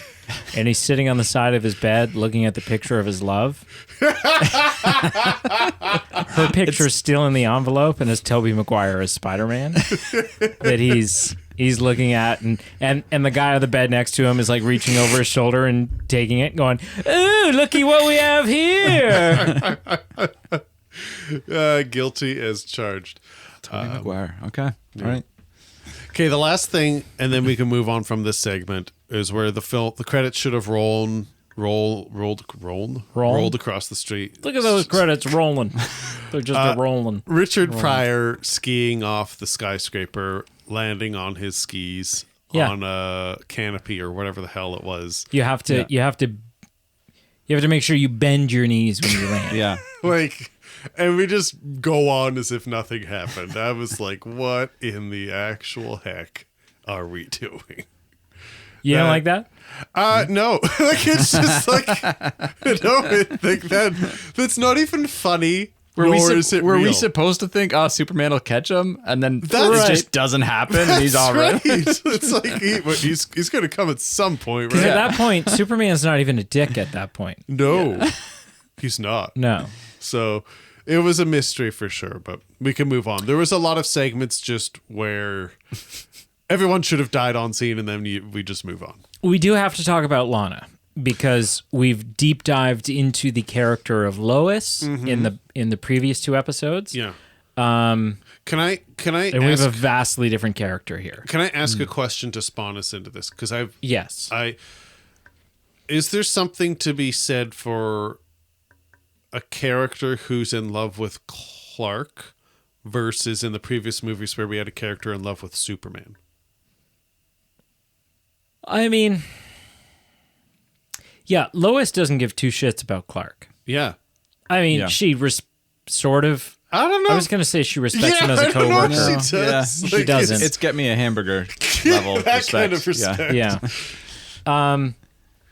and he's sitting on the side of his bed looking at the picture of his love, her picture's still in the envelope, and it's Tobey Maguire as Spider-Man that he's looking at, and the guy on the bed next to him is like reaching over his shoulder and taking it, going, "Ooh, looky what we have here!" Guilty as charged. Tobey Maguire. Okay. All right. Okay, the last thing, and then we can move on from this segment, is where the credits should have rolled across the street. Look at those credits rolling. They're just rolling. Richard Pryor skiing off the skyscraper, landing on his skis on a canopy or whatever the hell it was. You have to make sure you bend your knees when you land. Yeah. And we just go on as if nothing happened. I was like, what in the actual heck are we doing? You don't like that? No. It's just like, I don't think that's not even funny. Were we supposed to think, Superman will catch him, and then it just doesn't happen, and he's all right? It's like he's going to come at some point, right? At that point, Superman's not even a dick at that point. No, he's not. No. So it was a mystery for sure, but we can move on. There was a lot of segments just where everyone should have died on scene, and then we just move on. We do have to talk about Lana, because we've deep dived into the character of Lois in the previous 2 episodes. Yeah. Can I and we have a vastly different character here. Can I ask a question to spawn us into this? Because Yes. Is there something to be said for a character who's in love with Clark versus in the previous movies where we had a character in love with Superman? I mean, yeah, Lois doesn't give 2 shits about Clark. Yeah. I mean, she sort of. I don't know. I was going to say she respects him as a coworker. She does. Yeah. She doesn't. It's get me a hamburger level that respect. kind of respect. Yeah.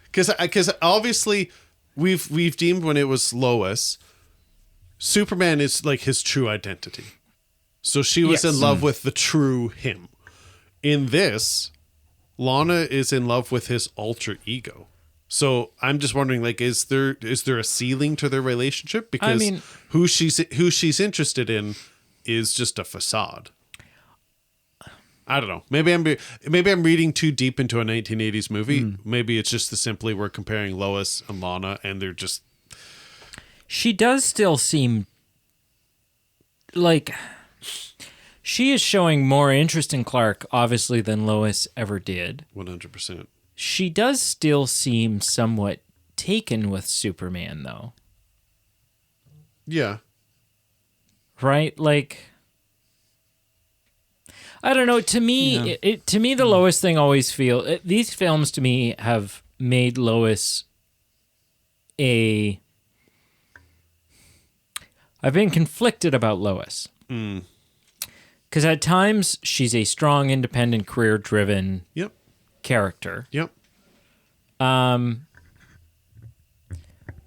Because obviously we've deemed when it was Lois, Superman is like his true identity. So she was in love with the true him. In this, Lana is in love with his alter ego. So I'm just wondering, like, is there a ceiling to their relationship? Because who she's interested in is just a facade. I don't know. Maybe I'm reading too deep into a 1980s movie. Maybe it's just simply we're comparing Lois and Lana, and they're just. She does still seem like she is showing more interest in Clark, obviously, than Lois ever did. 100%. She does still seem somewhat taken with Superman, though. Yeah. Right? Like, I don't know. To me, to me, the Lois thing always these films to me have made Lois I've been conflicted about Lois. Because at times she's a strong, independent, career-driven character. Yep.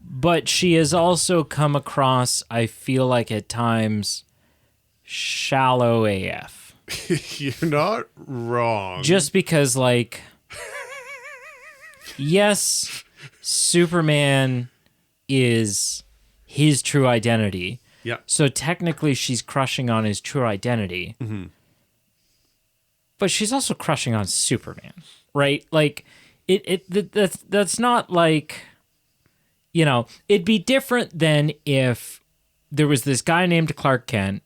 But she has also come across, I feel like at times, shallow AF. You're not wrong. Just because, like, yes, Superman is his true identity. Yeah. So technically she's crushing on his true identity. But she's also crushing on Superman, right? Like, that's not like, you know, it'd be different than if there was this guy named Clark Kent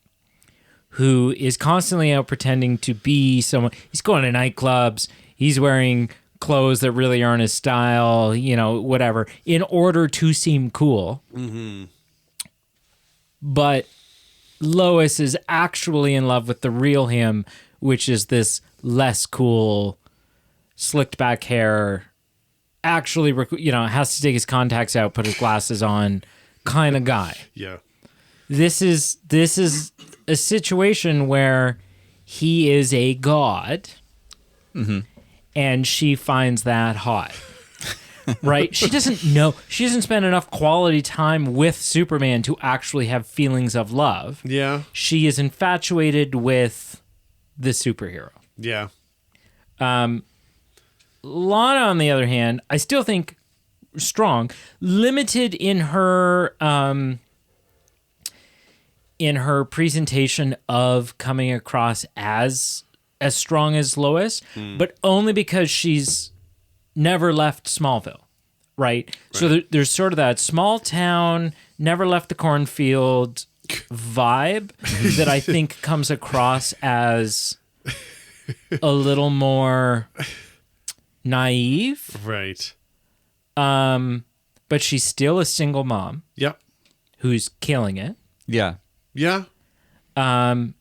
who is constantly out pretending to be someone. He's going to nightclubs. He's wearing clothes that really aren't his style, you know, whatever, in order to seem cool. But Lois is actually in love with the real him, which is this less cool, slicked back hair, actually, you know, has to take his contacts out, put his glasses on kind of guy. Yeah. This is a situation where he is a god, and she finds that hot. right? She doesn't know. She doesn't spend enough quality time with Superman to actually have feelings of love. Yeah. She is infatuated with the superhero. Yeah. Lana, on the other hand, I still think strong, limited in her presentation of coming across as strong as Lois, but only because she's never left Smallville, right? So there's sort of that small town, never left the cornfield vibe that I think comes across as a little more naive. Right. But she's still a single mom Yep. who's killing it. Yeah. Yeah. And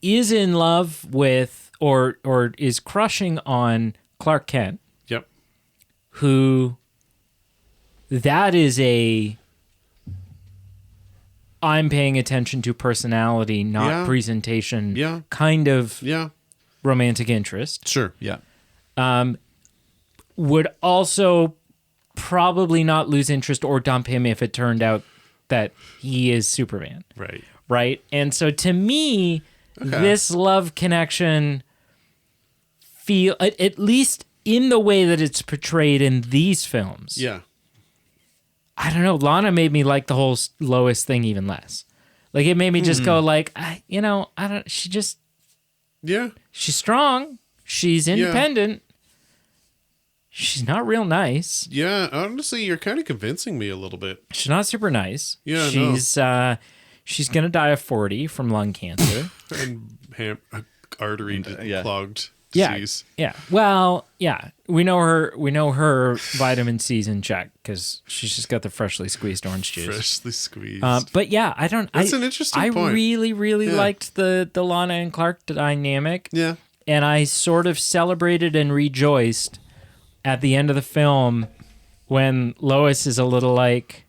is in love with or is crushing on Clark Kent, Yep. who that is I'm paying attention to personality, not Yeah. presentation, Yeah. kind of Yeah. romantic interest. Sure. Yeah. Would also probably not lose interest or dump him if it turned out that he is Superman. Right. Right? And so to me, this love connection feel at least in the way that it's portrayed in these films. Yeah. I don't know. Lana made me like the whole Lois thing even less. Like it made me just go like, I don't. Yeah. She's strong. She's independent. She's not real nice. Yeah. Honestly, you're kind of convincing me a little bit. She's not super nice. Yeah, She's gonna die of 40 from lung cancer. And artery clogged disease. Yeah. Well, yeah. We know her vitamin C's in check because she's just got the freshly squeezed orange juice. Freshly squeezed. But yeah, I don't. That's an interesting point. I really, really liked the Lana and Clark dynamic. Yeah. And I sort of celebrated and rejoiced at the end of the film when Lois is a little like,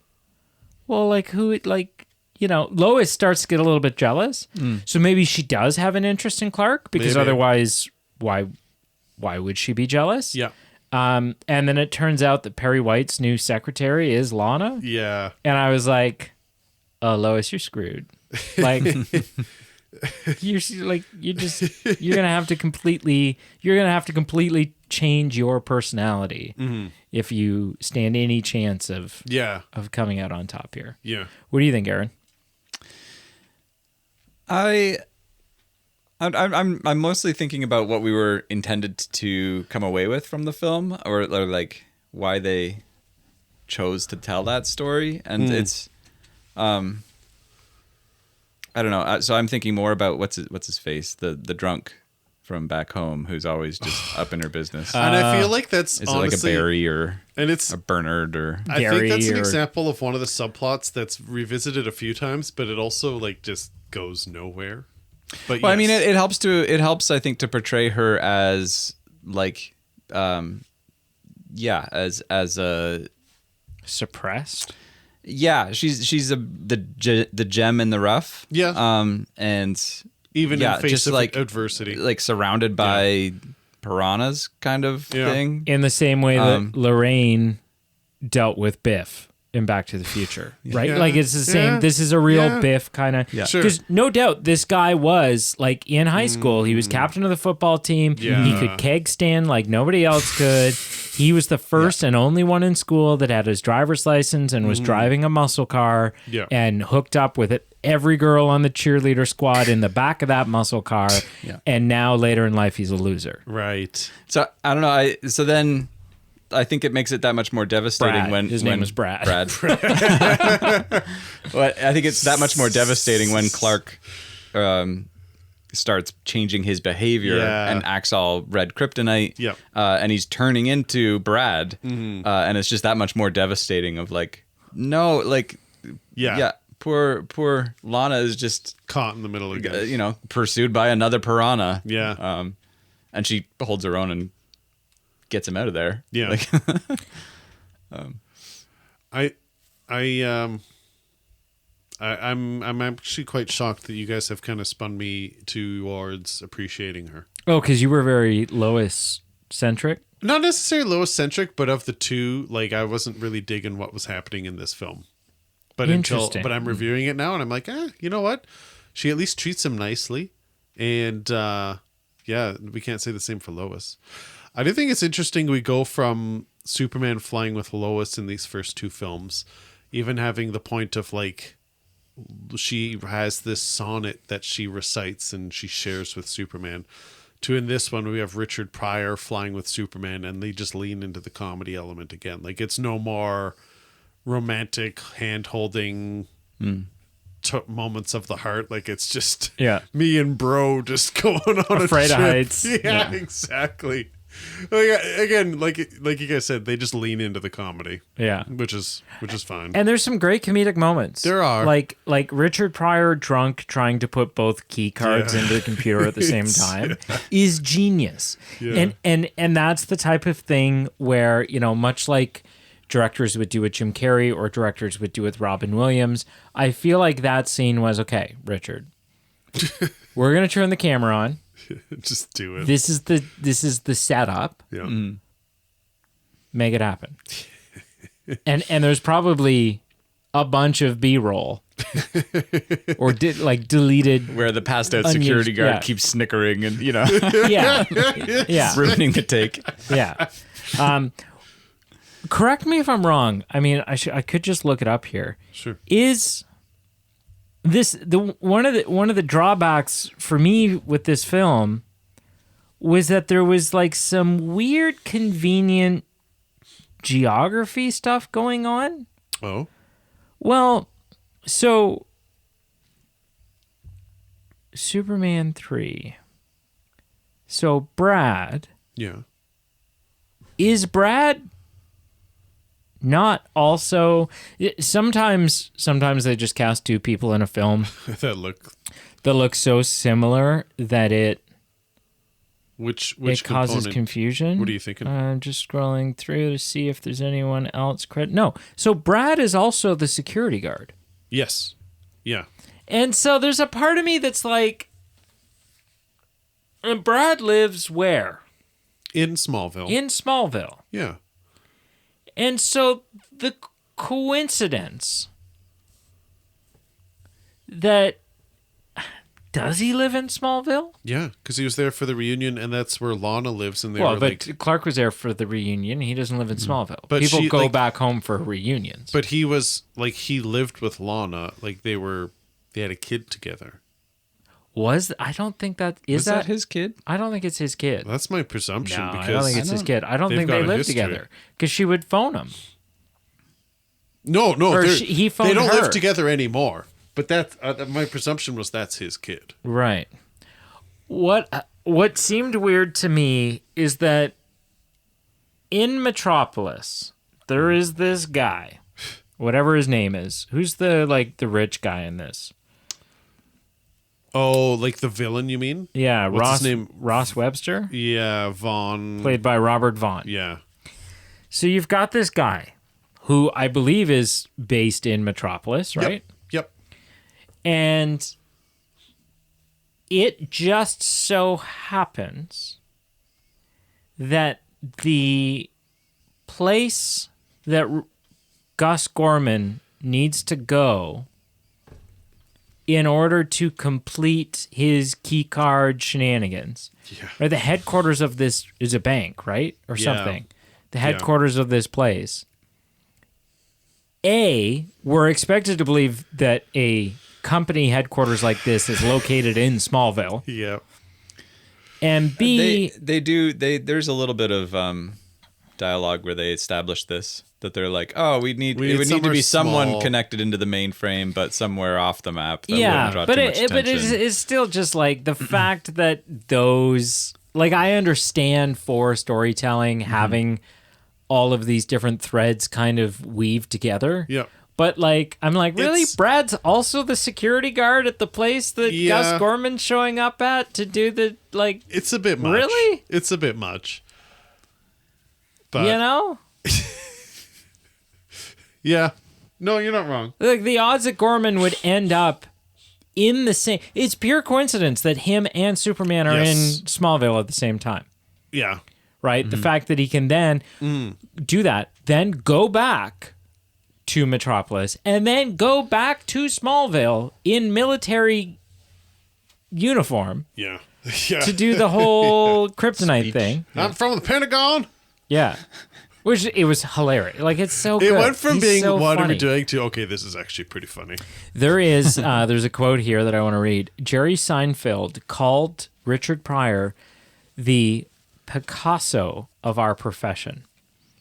well, like who it like. Lois starts to get a little bit jealous. So maybe she does have an interest in Clark because Maybe. otherwise, why would she be jealous? Yeah. And then it turns out that Perry White's new secretary is Lana. Yeah. And I was like, oh, Lois, you're screwed. Like, you're gonna have to completely change your personality if you stand any chance of coming out on top here. Yeah. What do you think, Aaron? I'm mostly thinking about what we were intended to come away with from the film, or like why they chose to tell that story, and it's, I don't know. So I'm thinking more about what's his face, the drunk from back home who's always just up in her business. And I feel like that's Is honestly, it like a Barry or and it's a Bernard or I Gary think that's an or- example of one of the subplots that's revisited a few times, but it also like just goes nowhere. But well, I mean, yes. it helps I think to portray her as like, as a Suppressed? yeah, she's the gem in the rough. Yeah. And even yeah, in face just of like adversity. like surrounded by piranhas kind of Yeah. thing. In the same way that Lorraine dealt with Biff in Back to the Future, right? Yeah. Like it's the same. Yeah. This is a real Yeah. Biff kind of. Yeah. Sure. Because no doubt this guy was like in high school. He was captain of the football team. Yeah. He could keg stand like nobody else could. He was the first and only one in school that had his driver's license and was driving a muscle car Yeah. and hooked up with it. Every girl on the cheerleader squad in the back of that muscle car. Yeah. And now later in life, he's a loser. Right. So I don't know. So then I think it makes it that much more devastating Brad. when His name was Brad. Well, I think it's that much more devastating when Clark starts changing his behavior Yeah. and acts all red kryptonite. Yep. And he's turning into Brad. And it's just that much more devastating of like, no, like, Yeah. poor Lana is just, Caught in the middle again. pursued by another piranha. Yeah. And she holds her own and gets him out of there. Yeah. Like, I'm actually quite shocked that you guys have kind of spun me towards appreciating her. Oh, because you were very Lois centric. Not necessarily Lois centric, but of the two, like I wasn't really digging what was happening in this film. But Interesting. but I'm reviewing it now, and I'm like, you know what? She at least treats him nicely, and yeah, we can't say the same for Lois. I do think it's interesting we go from Superman flying with Lois in these first two films, even having the point of like she has this sonnet that she recites and she shares with Superman, to in this one we have Richard Pryor flying with Superman, and they just lean into the comedy element again. Like it's no more romantic hand holding moments of the heart. Like it's just me and bro just going on Afraid a of trip. heights. Yeah, exactly. Like, again, like you guys said, they just lean into the comedy. Yeah. which is fine. And there's some great comedic moments. There are. Like Richard Pryor drunk trying to put both key cards into the computer at the same time is genius. Yeah. And that's the type of thing where, you know, much like directors would do with Jim Carrey or directors would do with Robin Williams, I feel like that scene was, okay, Richard, we're going to turn the camera on. Just do it. This is the setup. Yeah. Make it happen. and there's probably a bunch of B-roll or deleted Where the passed out unused- security guard yeah. keeps snickering and, you know, yeah. ruining the take. Yeah. Correct me if I'm wrong. I mean, I could just look it up here. Sure. Is this one of the drawbacks for me with this film was that there was like some weird convenient geography stuff going on. Oh. Well, so Superman 3. So Brad, Yeah. is Brad not also sometimes they just cast two people in a film that look so similar that it which causes component? confusion. What are you thinking? I'm just scrolling through to see if there's anyone else No. So Brad is also the security guard. Yes. Yeah. And so there's a part of me that's like, and Brad lives where? In Smallville. In Smallville. Yeah. And so the coincidence that, does he live in Smallville? Yeah, because he was there for the reunion, and that's where Lana lives, and they Well, were but like. Clark was there for the reunion. He doesn't live in Smallville. But People she, go like- back home for reunions. But he was like he lived with Lana, like they had a kid together. I don't think that is Was that his kid? I don't think it's his kid. That's my presumption No, because I don't think it's his kid. I don't they've think got they a live history. together because she would phone him. No, Or they're- he phoned they don't her. live together anymore. But that my presumption was that's his kid. Right. What seemed weird to me is that in Metropolis there is this guy, whatever his name is. Who's the rich guy in this? Oh, like the villain, you mean? Yeah, What's his name? Ross Webster, Yeah, Vaughn. played by Robert Vaughn. Yeah. So you've got this guy who I believe is based in Metropolis, right? Yep. And it just so happens that the place that Gus Gorman needs to go in order to complete his key card shenanigans, or the headquarters of this is a bank, right? Or Yeah. something. The headquarters of this place. We're expected to believe that a company headquarters like this is located in Smallville. Yeah. And B, There's a little bit of dialogue where they establish this, that they're like, oh, it would need to be somewhere someone small. connected into the mainframe, but somewhere off the map. That yeah, wouldn't draw but too much but attention. it's still just like the fact that those, like, I understand for storytelling having all of these different threads kind of weave together. Yeah. But like, I'm like, really? It's- Brad's also the security guard at the place that Yeah. Gus Gorman's showing up at to do the, like, It's a bit much. Really? It's a bit much. But you know? yeah. No, you're not wrong. Like, the odds that Gorman would end up in the same... It's pure coincidence that him and Superman are Yes. in Smallville at the same time. Yeah. right? The fact that he can then do that, then go back to Metropolis, and then go back to Smallville in military uniform Yeah. to do the whole kryptonite thing. I'm from the Pentagon. Yeah. Which, it was hilarious. Like, it's so It good. went from He's being so what are we funny. doing to okay, this is actually pretty funny. There's a quote here that I want to read. Jerry Seinfeld called Richard Pryor the Picasso of our profession.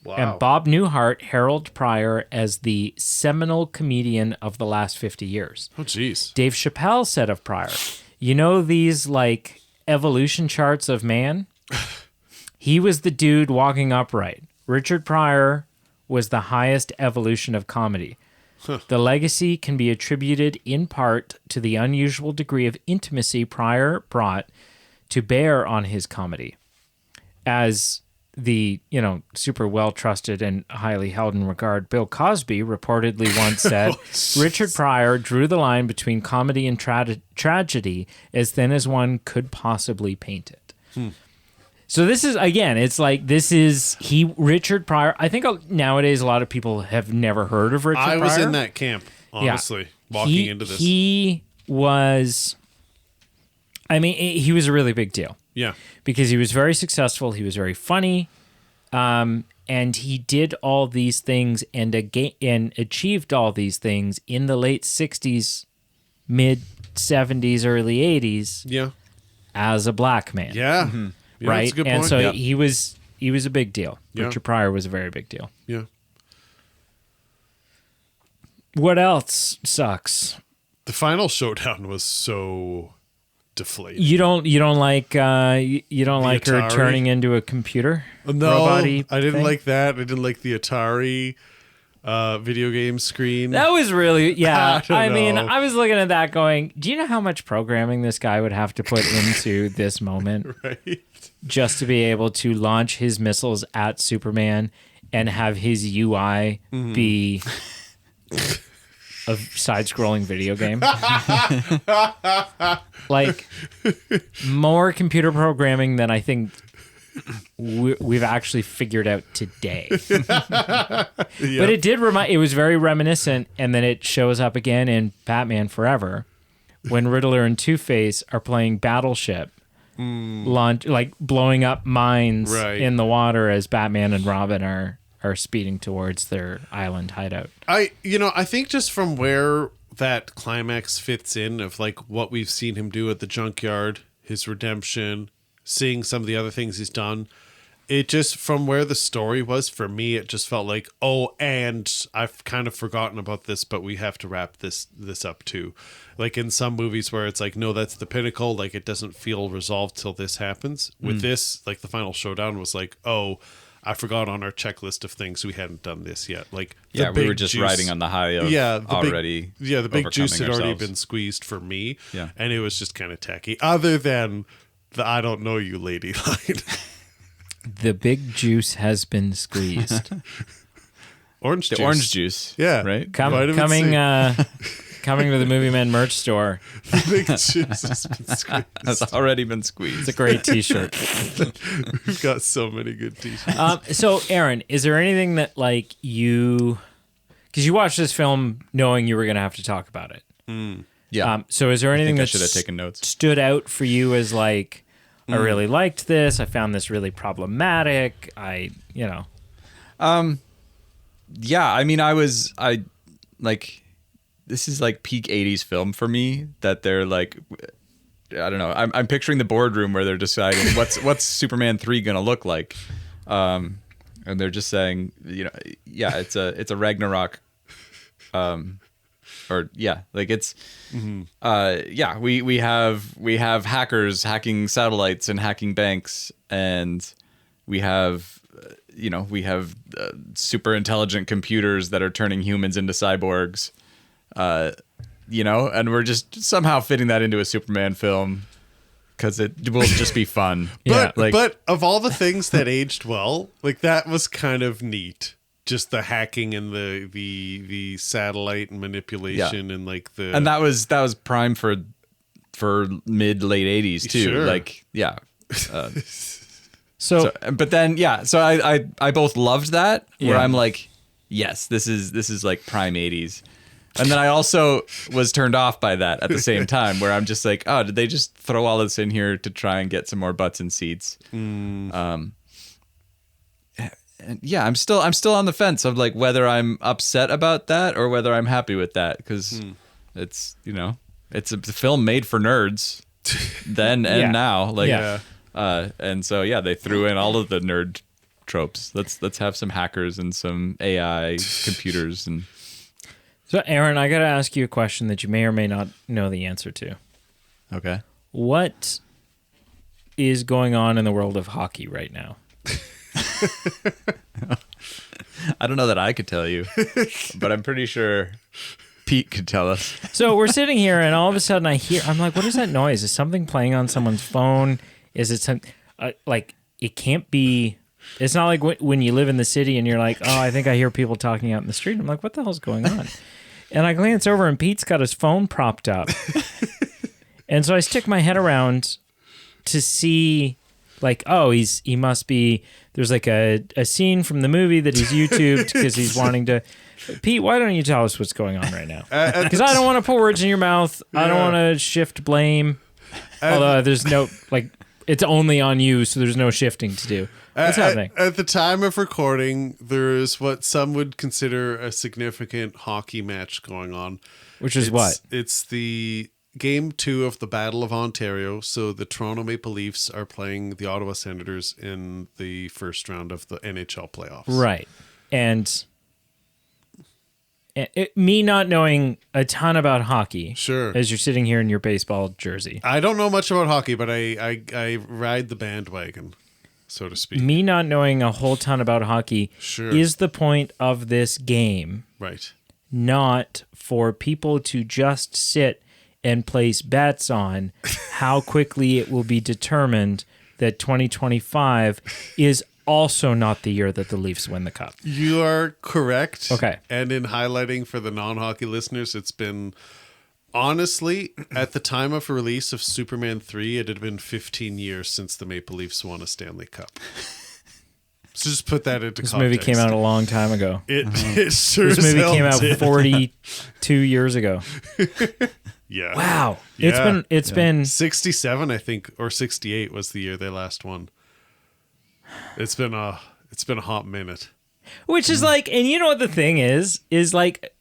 Wow. And Bob Newhart heralded Pryor as the seminal comedian of the last 50 years. Oh, jeez. Dave Chappelle said of Pryor, you know these, like, evolution charts of man? He was the dude walking upright. Richard Pryor was the highest evolution of comedy. The legacy can be attributed in part to the unusual degree of intimacy Pryor brought to bear on his comedy. As the, super well-trusted and highly held in regard Bill Cosby reportedly once said, Richard Pryor drew the line between comedy and tragedy as thin as one could possibly paint it. So this is, again, it's like, Richard Pryor. I think nowadays a lot of people have never heard of Richard Pryor. I was in that camp, honestly, walking into this. He was a really big deal. Yeah. Because he was very successful, he was very funny, and he did all these things and achieved all these things in the late 60s, mid 70s, early 80s. Yeah. As a black man. Yeah. Yeah, right? that's a good and point. so Yeah. he was a big deal. Yeah. Richard Pryor was a very big deal. Yeah. What else sucks? The final showdown was so deflating. You don't like you don't like her Atari? turning into a computer? No, robot-y I didn't thing? like that. I didn't like the Atari video game screen. That was really, yeah. I don't know. I was looking at that going, do you know how much programming this guy would have to put into this moment Right. just to be able to launch his missiles at Superman and have his UI be a side-scrolling video game? Like, more computer programming than I think we've actually figured out today. But it did it was very reminiscent, and then it shows up again in Batman Forever when Riddler and Two-Face are playing Battleship, like blowing up mines Right. in the water as Batman and Robin are speeding towards their island hideout. I think just from where that climax fits in of like what we've seen him do at the junkyard, his redemption, seeing some of the other things he's done, it just, from where the story was for me, it just felt like, oh, and I've kind of forgotten about this, but we have to wrap this up too. Like in some movies where it's like, no, that's the pinnacle, like it doesn't feel resolved till this happens. With this, like the final showdown was like, oh, I forgot on our checklist of things we hadn't done this yet. Like, the Yeah, we were big just juice- riding on the high of already. the big juice had overcoming already ourselves. been squeezed for me. Yeah. And it was just kind of tacky. Other than the "I don't know you, lady" line. The big juice has been squeezed. Orange The juice. orange juice. Yeah. Right? Vitamin C. Coming to the Movie Men merch store. The big juice has been squeezed. Has already been squeezed. It's a great t-shirt. We've got so many good t-shirts. So, Aaron, is there anything that, like, because you watched this film knowing you were going to have to talk about it. Yeah. So is there anything I that should have taken notes. stood out for you as, like, I really liked this, I found this really problematic, Yeah, I mean, this is like peak 80s film for me, that they're like, I don't know, I'm picturing the boardroom where they're deciding what's Superman 3 gonna look like, and they're just saying, yeah, it's a Ragnarok, or yeah, like it's yeah, we have hackers hacking satellites and hacking banks, and we have super intelligent computers that are turning humans into cyborgs, and we're just somehow fitting that into a Superman film because it will just be fun. But of all the things that aged well, like that was kind of neat. Just the hacking and the satellite manipulation and like the, and that was prime for mid late 80s too. Sure. Like, yeah. So but then so I both loved that where Yeah. I'm like, yes, this is like prime 80s. And then I also was turned off by that at the same time where I'm just like, oh, did they just throw all this in here to try and get some more butts and seats? And yeah, I'm still on the fence of like whether I'm upset about that or whether I'm happy with that because it's, it's a film made for nerds then and Yeah. now. Like Yeah. and so they threw in all of the nerd tropes. Let's have some hackers and some AI computers and So, Aaron, I got to ask you a question that you may or may not know the answer to. okay. What is going on in the world of hockey right now? I don't know that I could tell you, but I'm pretty sure Pete could tell us. So we're sitting here, and all of a sudden I'm like, what is that noise? Is something playing on someone's phone? Is it some, like, it can't be, it's not like when you live in the city and you're like, oh, I think I hear people talking out in the street. I'm like, what the hell's going on? And I glance over, and Pete's got his phone propped up. And so I stick my head around to see, like, oh, he must be, there's like a scene from the movie that he's YouTubed because he's wanting to. Pete, why don't you tell us what's going on right now? Because I don't want to put words in your mouth. I don't want to shift blame. Although there's no, like, it's only on you, so there's no shifting to do. What's happening? At the time of recording, there is what some would consider a significant hockey match going on. Which is what? It's the Game 2 of the Battle of Ontario. So the Toronto Maple Leafs are playing the Ottawa Senators in the first round of the NHL playoffs. Right. And me not knowing a ton about hockey. Sure. As you're sitting here in your baseball jersey. I don't know much about hockey, but I ride the bandwagon, so to speak. Me not knowing a whole ton about hockey Sure. is the point of this game Right. not for people to just sit and place bets on how quickly it will be determined that 2025 is also not the year that the Leafs win the cup. You are correct. Okay. And in highlighting for the non-hockey listeners, it's been, honestly, at the time of release of Superman 3, it had been 15 years since the Maple Leafs won a Stanley Cup. So just put that into This context. movie came out a long time ago. It sure This as movie hell came out did. 42 years ago. Yeah. Wow. Yeah. It's been 67, I think, or 68 was the year they last won. It's been a hot minute. which is like, and you know what the thing is like,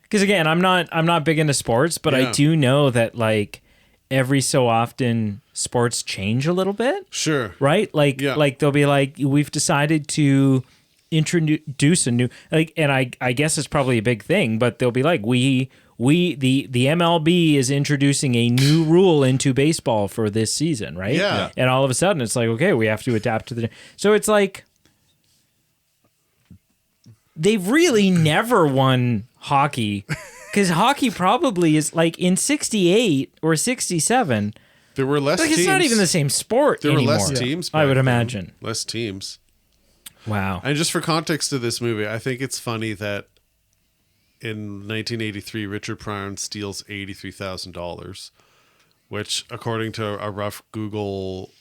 because again, I'm not big into sports, but I Yeah. do know that like every so often sports change a little bit. Sure. Right? Like, Yeah. like they'll be like, we've decided to introduce a new, like, and I guess it's probably a big thing, but they'll be like, the MLB is introducing a new rule into baseball for this season, right? Yeah. And all of a sudden it's like, okay, we have to adapt to the, so it's like, they've really never won hockey because hockey probably is like in 68 or 67. There were less Like teams. it's not even the same sport There anymore. were less teams. I would back then. imagine. Less teams. Wow. And just for context of this movie, I think it's funny that in 1983, Richard Pryor steals $83,000, which, according to a rough Google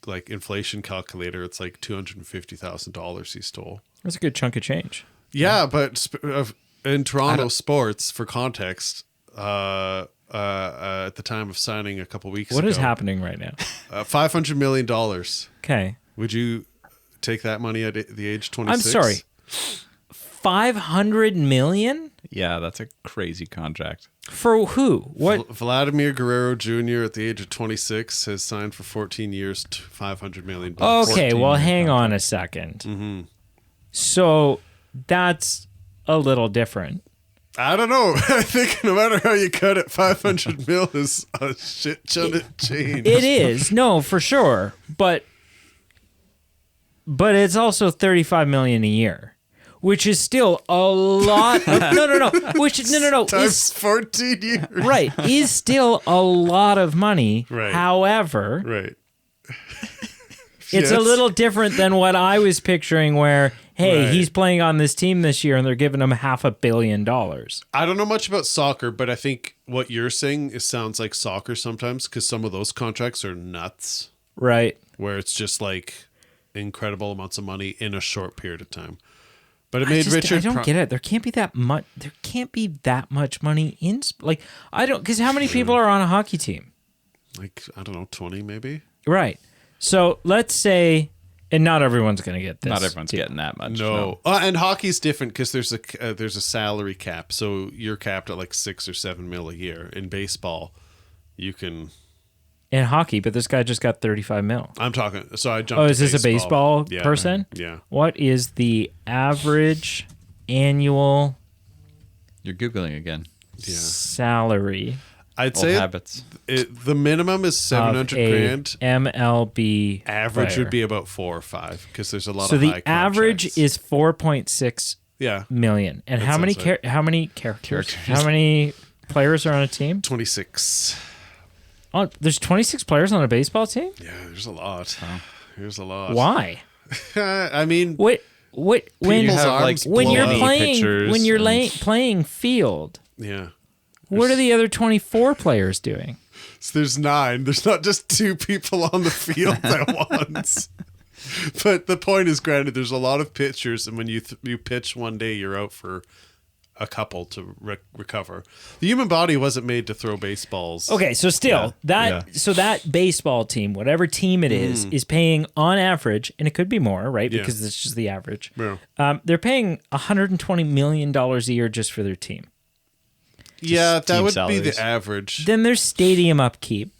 like inflation calculator, it's like $250,000 he stole. That's a good chunk of change. Yeah, but in Toronto sports, for context, at the time of signing a couple weeks ago, What is happening right now? $500 million. Okay. Would you take that money at the age 26? I'm sorry. 500 million Yeah, that's a crazy contract. for who? What? Vladimir Guerrero Jr. at the age of 26 has signed for 14 years, $500 million. Okay, 14 well, year hang on a 2nd So that's a little different. I don't know. I think no matter how you cut it, 500 mil is a shit ton of change. It is. No, for sure. But it's also 35 million a year, which is still a lot. No. Which no. Times 14 years. Right. Is still a lot of money. Right. However, Right. it's a Yes. little different than what I was picturing where, hey, Right. he's playing on this team this year and they're giving him $500 million. I don't know much about soccer, but I think what you're saying sounds like soccer sometimes because some of those contracts are nuts Right. where it's just like incredible amounts of money in a short period of time. But it made Richard. I don't get it. There can't be that much. There can't be that much money in. Like, I don't, because how many people are on a hockey team? Like, I don't know, 20 maybe. Right. So let's say, and not everyone's going to get this. Not everyone's getting that much. No. And hockey's different because there's a salary cap. So you're capped at like 6 or 7 mil a year. In baseball, you can. In hockey, but this guy just got 35 mil. I'm talking. So I jumped. Oh, is this a baseball Yeah. person? Yeah. What is the average annual You're Googling again. Yeah. salary I'd Old say habits. the minimum is 700 of a grand. MLB Average player? would be about 4 or 5 because there's a lot So of high the average contracts. is 4.6 yeah, million. And That how many sounds right. how many characters? How many players are on a team? 26. Oh, there's 26 players on a baseball team? Yeah, there's a lot. There's a lot. Why? I mean, What when People's have, arms like, when blow you're up. playing pitchers when you're and- playing field, Yeah. what are the other 24 players doing? So there's 9. There's not just 2 people on the field at once. But the point is, granted, there's a lot of pitchers, and when you pitch one day, you're out for a couple to recover. The human body wasn't made to throw baseballs. Okay, so still so that baseball team, whatever team it is paying on average, and it could be more, right? Yeah. Because it's just the average. Yeah. They're paying $120 million a year just for their team. Yeah, that team would salaries. be the average. Then there's stadium upkeep.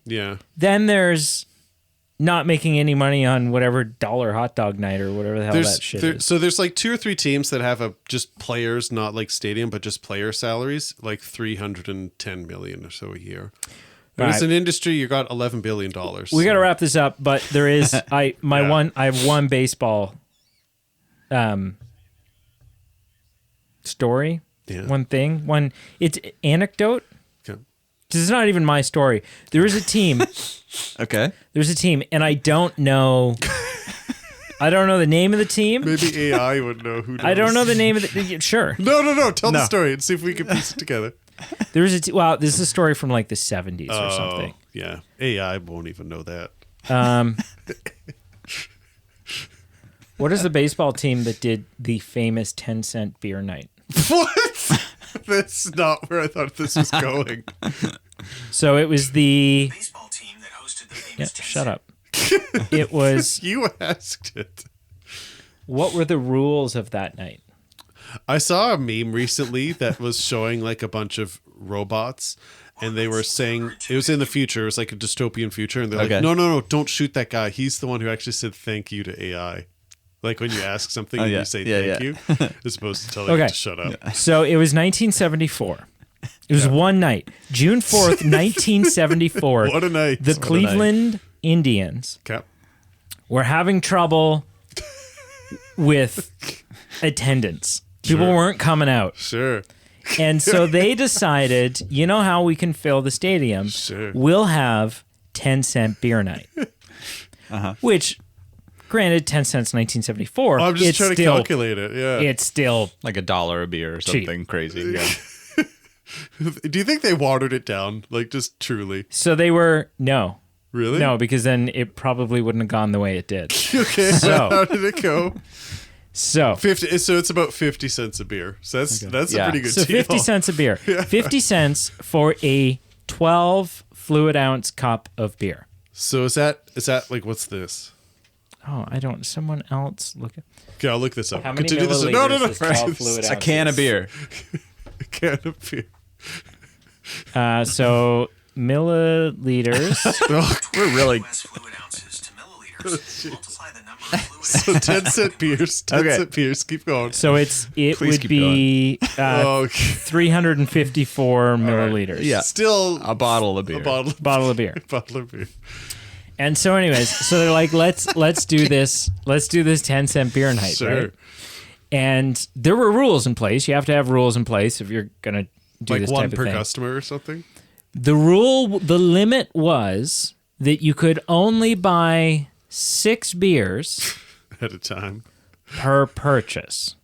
Yeah. Then there's not making any money on whatever dollar hot dog night or whatever the hell that shit is. So there's like 2 or 3 teams that have just players, not like stadium, but just player salaries, like 310 million or so a year. But Right. as an industry, you got $11 billion. We got to wrap this up, but there is I have one baseball story. Yeah. One thing, it's anecdote. Okay. This is not even my story. There is a team. Okay. There's a team, and I don't know. I don't know the name of the team. Maybe AI would know who knows. I don't know the name of the. Sure. No. Tell the story and see if we can piece it together. There is a wow. This is a story from like the 70s or something. Yeah. AI won't even know that. What is the baseball team that did the famous 10-cent beer night? What? That's not where I thought this was going. So it was the. Baseball team that hosted the Yeah, famous shut up. It was. You asked it. What were the rules of that night? I saw a meme recently that was showing like a bunch of robots, and they were saying it was in the future. It was like a dystopian future, and they're Okay. like, no, don't shoot that guy. He's the one who actually said thank you to AI. Like when you ask something and yeah. you say Yeah, thank yeah. you, as opposed to telling it to shut up. So it was 1974. It was one night, June 4th, 1974. What a night. The Cleveland Indians Okay. were having trouble with attendance. People Sure. weren't coming out. Sure. And so they decided, you know how we can fill the stadium? Sure. We'll have 10-cent beer night. Which, granted, 10 cents 1974. I'm just it's trying to still, calculate it. Yeah. It's still Like $1 a beer or Cheap. something crazy. Yeah. Do you think they watered it down? Like just truly? so they were no. Really? No, because then it probably wouldn't have gone the way it did. Okay. So- How did it go? So 50. So it's about 50 cents a beer. So that's a Yeah. pretty good So deal. 50 cents a beer. 50 cents for a 12 fluid ounce cup of beer. So is that like what's this? Oh, I don't. Someone else look at. Okay, I'll look this up. How many Continue this. milliliters No. is 12 fluid A can of beer. A can of beer. So milliliters. We're really. US fluid ounces to milliliters. Multiply the number of fluid So 10-cent beers. 10-cent beers. Keep going. So it Please would keep be Okay. 354 milliliters. Yeah. Still A bottle of beer. a bottle. Bottle of beer. Bottle of beer. And so, anyways, so they're like, let's do this. Let's do this 10-cent beer night, Sure. right? And there were rules in place. You have to have rules in place if you're gonna do Like this one type of per thing. customer or something. The limit was that you could only buy 6 beers At a time. per purchase.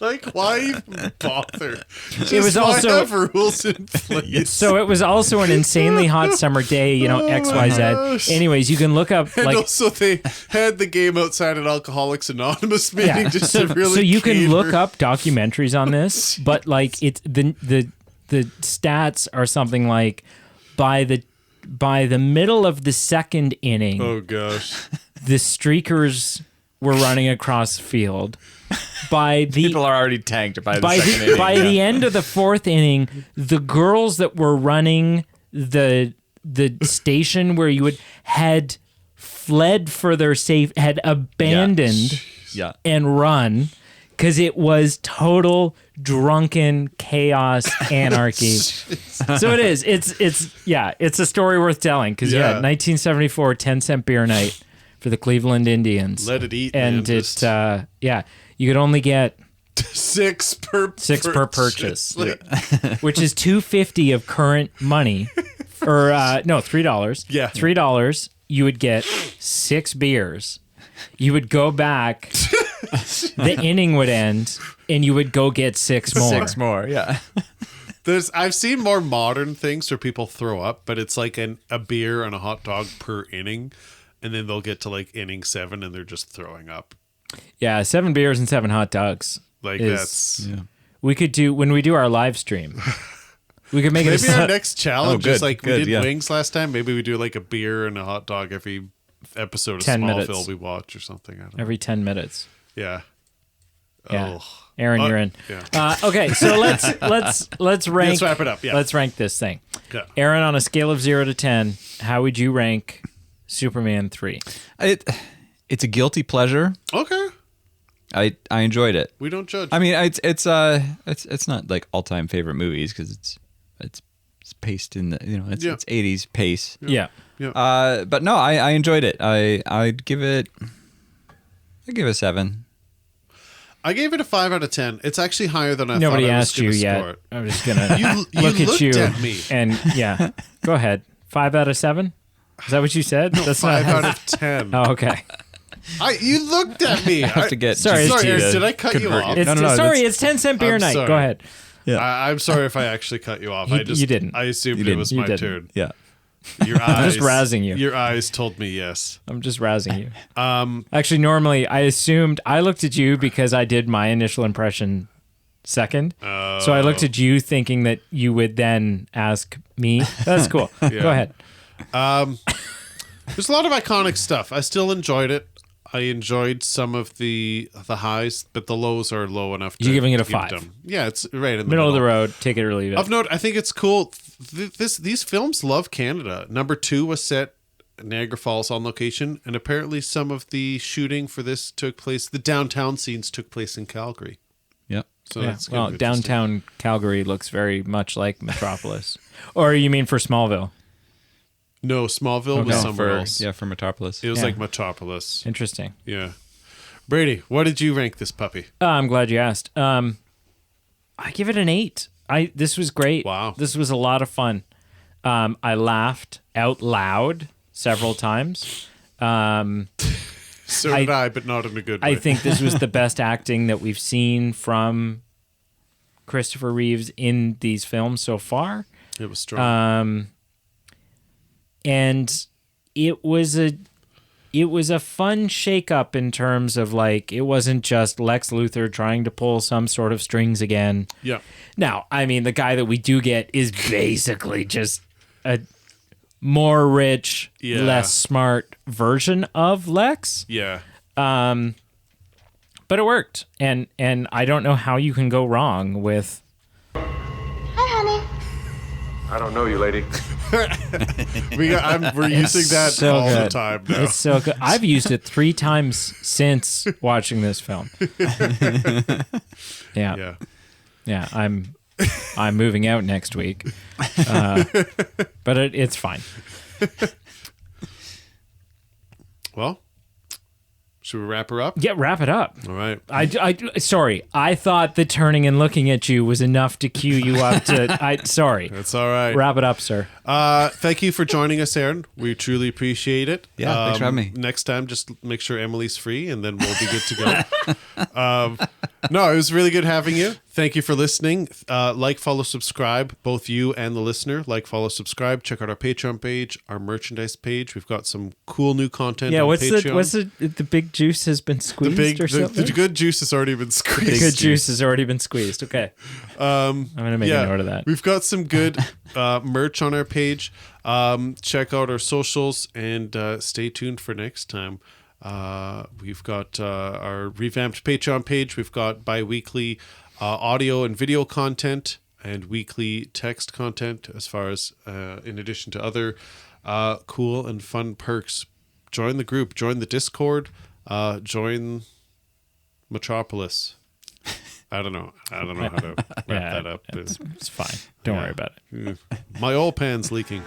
Like, why even bother? Just was why also- have rules in place. So it was also an insanely hot summer day, XYZ. gosh. Anyways, you can look up And like also, they had the game outside an Alcoholics Anonymous meeting just so, to really. so you can cater. look up documentaries on this, but like it's the stats are something like by the middle of the second inning, Oh gosh. the streakers were running across the field. By the People are already tanked by the second inning. by the end of the fourth inning, the girls that were running the station where you had fled for their safe, had abandoned Yeah. and run because it was total drunken chaos anarchy. So it is. It's a story worth telling because Yeah. 1974 10-cent beer night for the Cleveland Indians. Let it eat, and man. it you could only get 6 per purchase. Like, which is $2.50 of current money, or $3. Yeah. $3. You would get 6 beers. You would go back. The inning would end, and you would go get 6 more. 6 more, yeah. I've seen more modern things where people throw up, but it's like a beer and a hot dog per inning, and then they'll get to like inning 7 and they're just throwing up. Yeah, 7 beers and 7 hot dogs. Like is- that's We could do when we do our live stream. We could make it. maybe our next challenge Oh, is good, like we good, did yeah. wings last time. Maybe we do like a beer and a hot dog every episode of 10 Smallville minutes. we watch or something. I don't know. every 10 minutes. Yeah. Yeah. Oh. Aaron, you're in. Yeah. Okay, so let's rank. Let's wrap it up. Yeah. Let's rank this thing. Yeah. Aaron, on a scale of 0 to 10, how would you rank Superman 3? It's a guilty pleasure. Okay. I enjoyed it. We don't judge. I mean, it's not like all-time favorite movies because it's paced in the it's 80s pace. Yeah. But no, I enjoyed it. I'd give it 7. I gave it a 5 out of 10. It's actually higher than I Nobody thought I was asked you gonna yet. score it. I'm just gonna You look at looked you at me. and go ahead. 5 out of 7. Is that what you said? That's 5 not. out of 10. Oh, okay. You looked at me. I have to get Sorry, GT Aaron, to did I cut you convert off? It's, No, sorry, it's 10-cent beer I'm night. sorry. Go ahead. I'm sorry if I actually cut you off. You didn't. I assumed You it didn't. was You my didn't. turn. Yeah. Your eyes, just razzing you. Your eyes told me yes. I'm just rousing you. Actually, normally I assumed I looked at you because I did my initial impression second. So I looked at you thinking that you would then ask me. That's cool. Go ahead. There's a lot of iconic stuff. I still enjoyed it. I enjoyed some of the highs, but the lows are low enough. You're giving it a keep 5. them. Yeah, it's right in the Middle of the road. Take it or leave it. Of note, I think it's cool. These films love Canada. Number 2 was set at Niagara Falls on location, and apparently some of the shooting for this took place. The downtown scenes took place in Calgary. Yep. So Yeah. that's kind Well, of interesting. downtown Calgary looks very much like Metropolis. Or you mean for Smallville? No, Smallville was Okay. somewhere else. For Metropolis. It was Yeah. like Metropolis. Interesting. Yeah. Brady, what did you rank this puppy? I'm glad you asked. I give it an 8. This was great. Wow. This was a lot of fun. I laughed out loud several times. So did I, but not in a good way. I think this was the best acting that we've seen from Christopher Reeves in these films so far. it was strong. And it was a fun shakeup in terms of like it wasn't just Lex Luthor trying to pull some sort of strings again. yeah. Now, I mean, the guy that we do get is basically just a more rich, Yeah. less smart version of Lex. Yeah. But it worked, and I don't know how you can go wrong with. Hi, honey. I don't know you, lady. We're using that so all the good. time now. It's so good. I've used it 3 times since watching this film. Yeah. Yeah. I'm moving out next week, but it's fine. Well, Should we wrap her up? Yeah, wrap it up. All right. Sorry. I thought the turning and looking at you was enough to cue you up to. Sorry. That's all right. Wrap it up, sir. Thank you for joining us, Aaron. We truly appreciate it. Yeah, thanks for having me. Next time, just make sure Emily's free, and then we'll be good to go. No, it was really good having you. Thank you for listening. Like, follow, subscribe, both you and the listener. Like, follow, subscribe. Check out our Patreon page, our merchandise page. We've got some cool new content on Patreon. What's the big juice has been squeezed or something? The good juice has already been squeezed. The good juice has already been squeezed. Okay. I'm going to make a note of that. We've got some good merch on our page. Check out our socials and stay tuned for next time. We've got our revamped Patreon page. We've got bi-weekly audio and video content and weekly text content as far as in addition to other cool and fun perks. Join the group, join the Discord, join Metropolis. I don't know how to wrap that up. It's fine. Don't worry about it. My oil pan's leaking.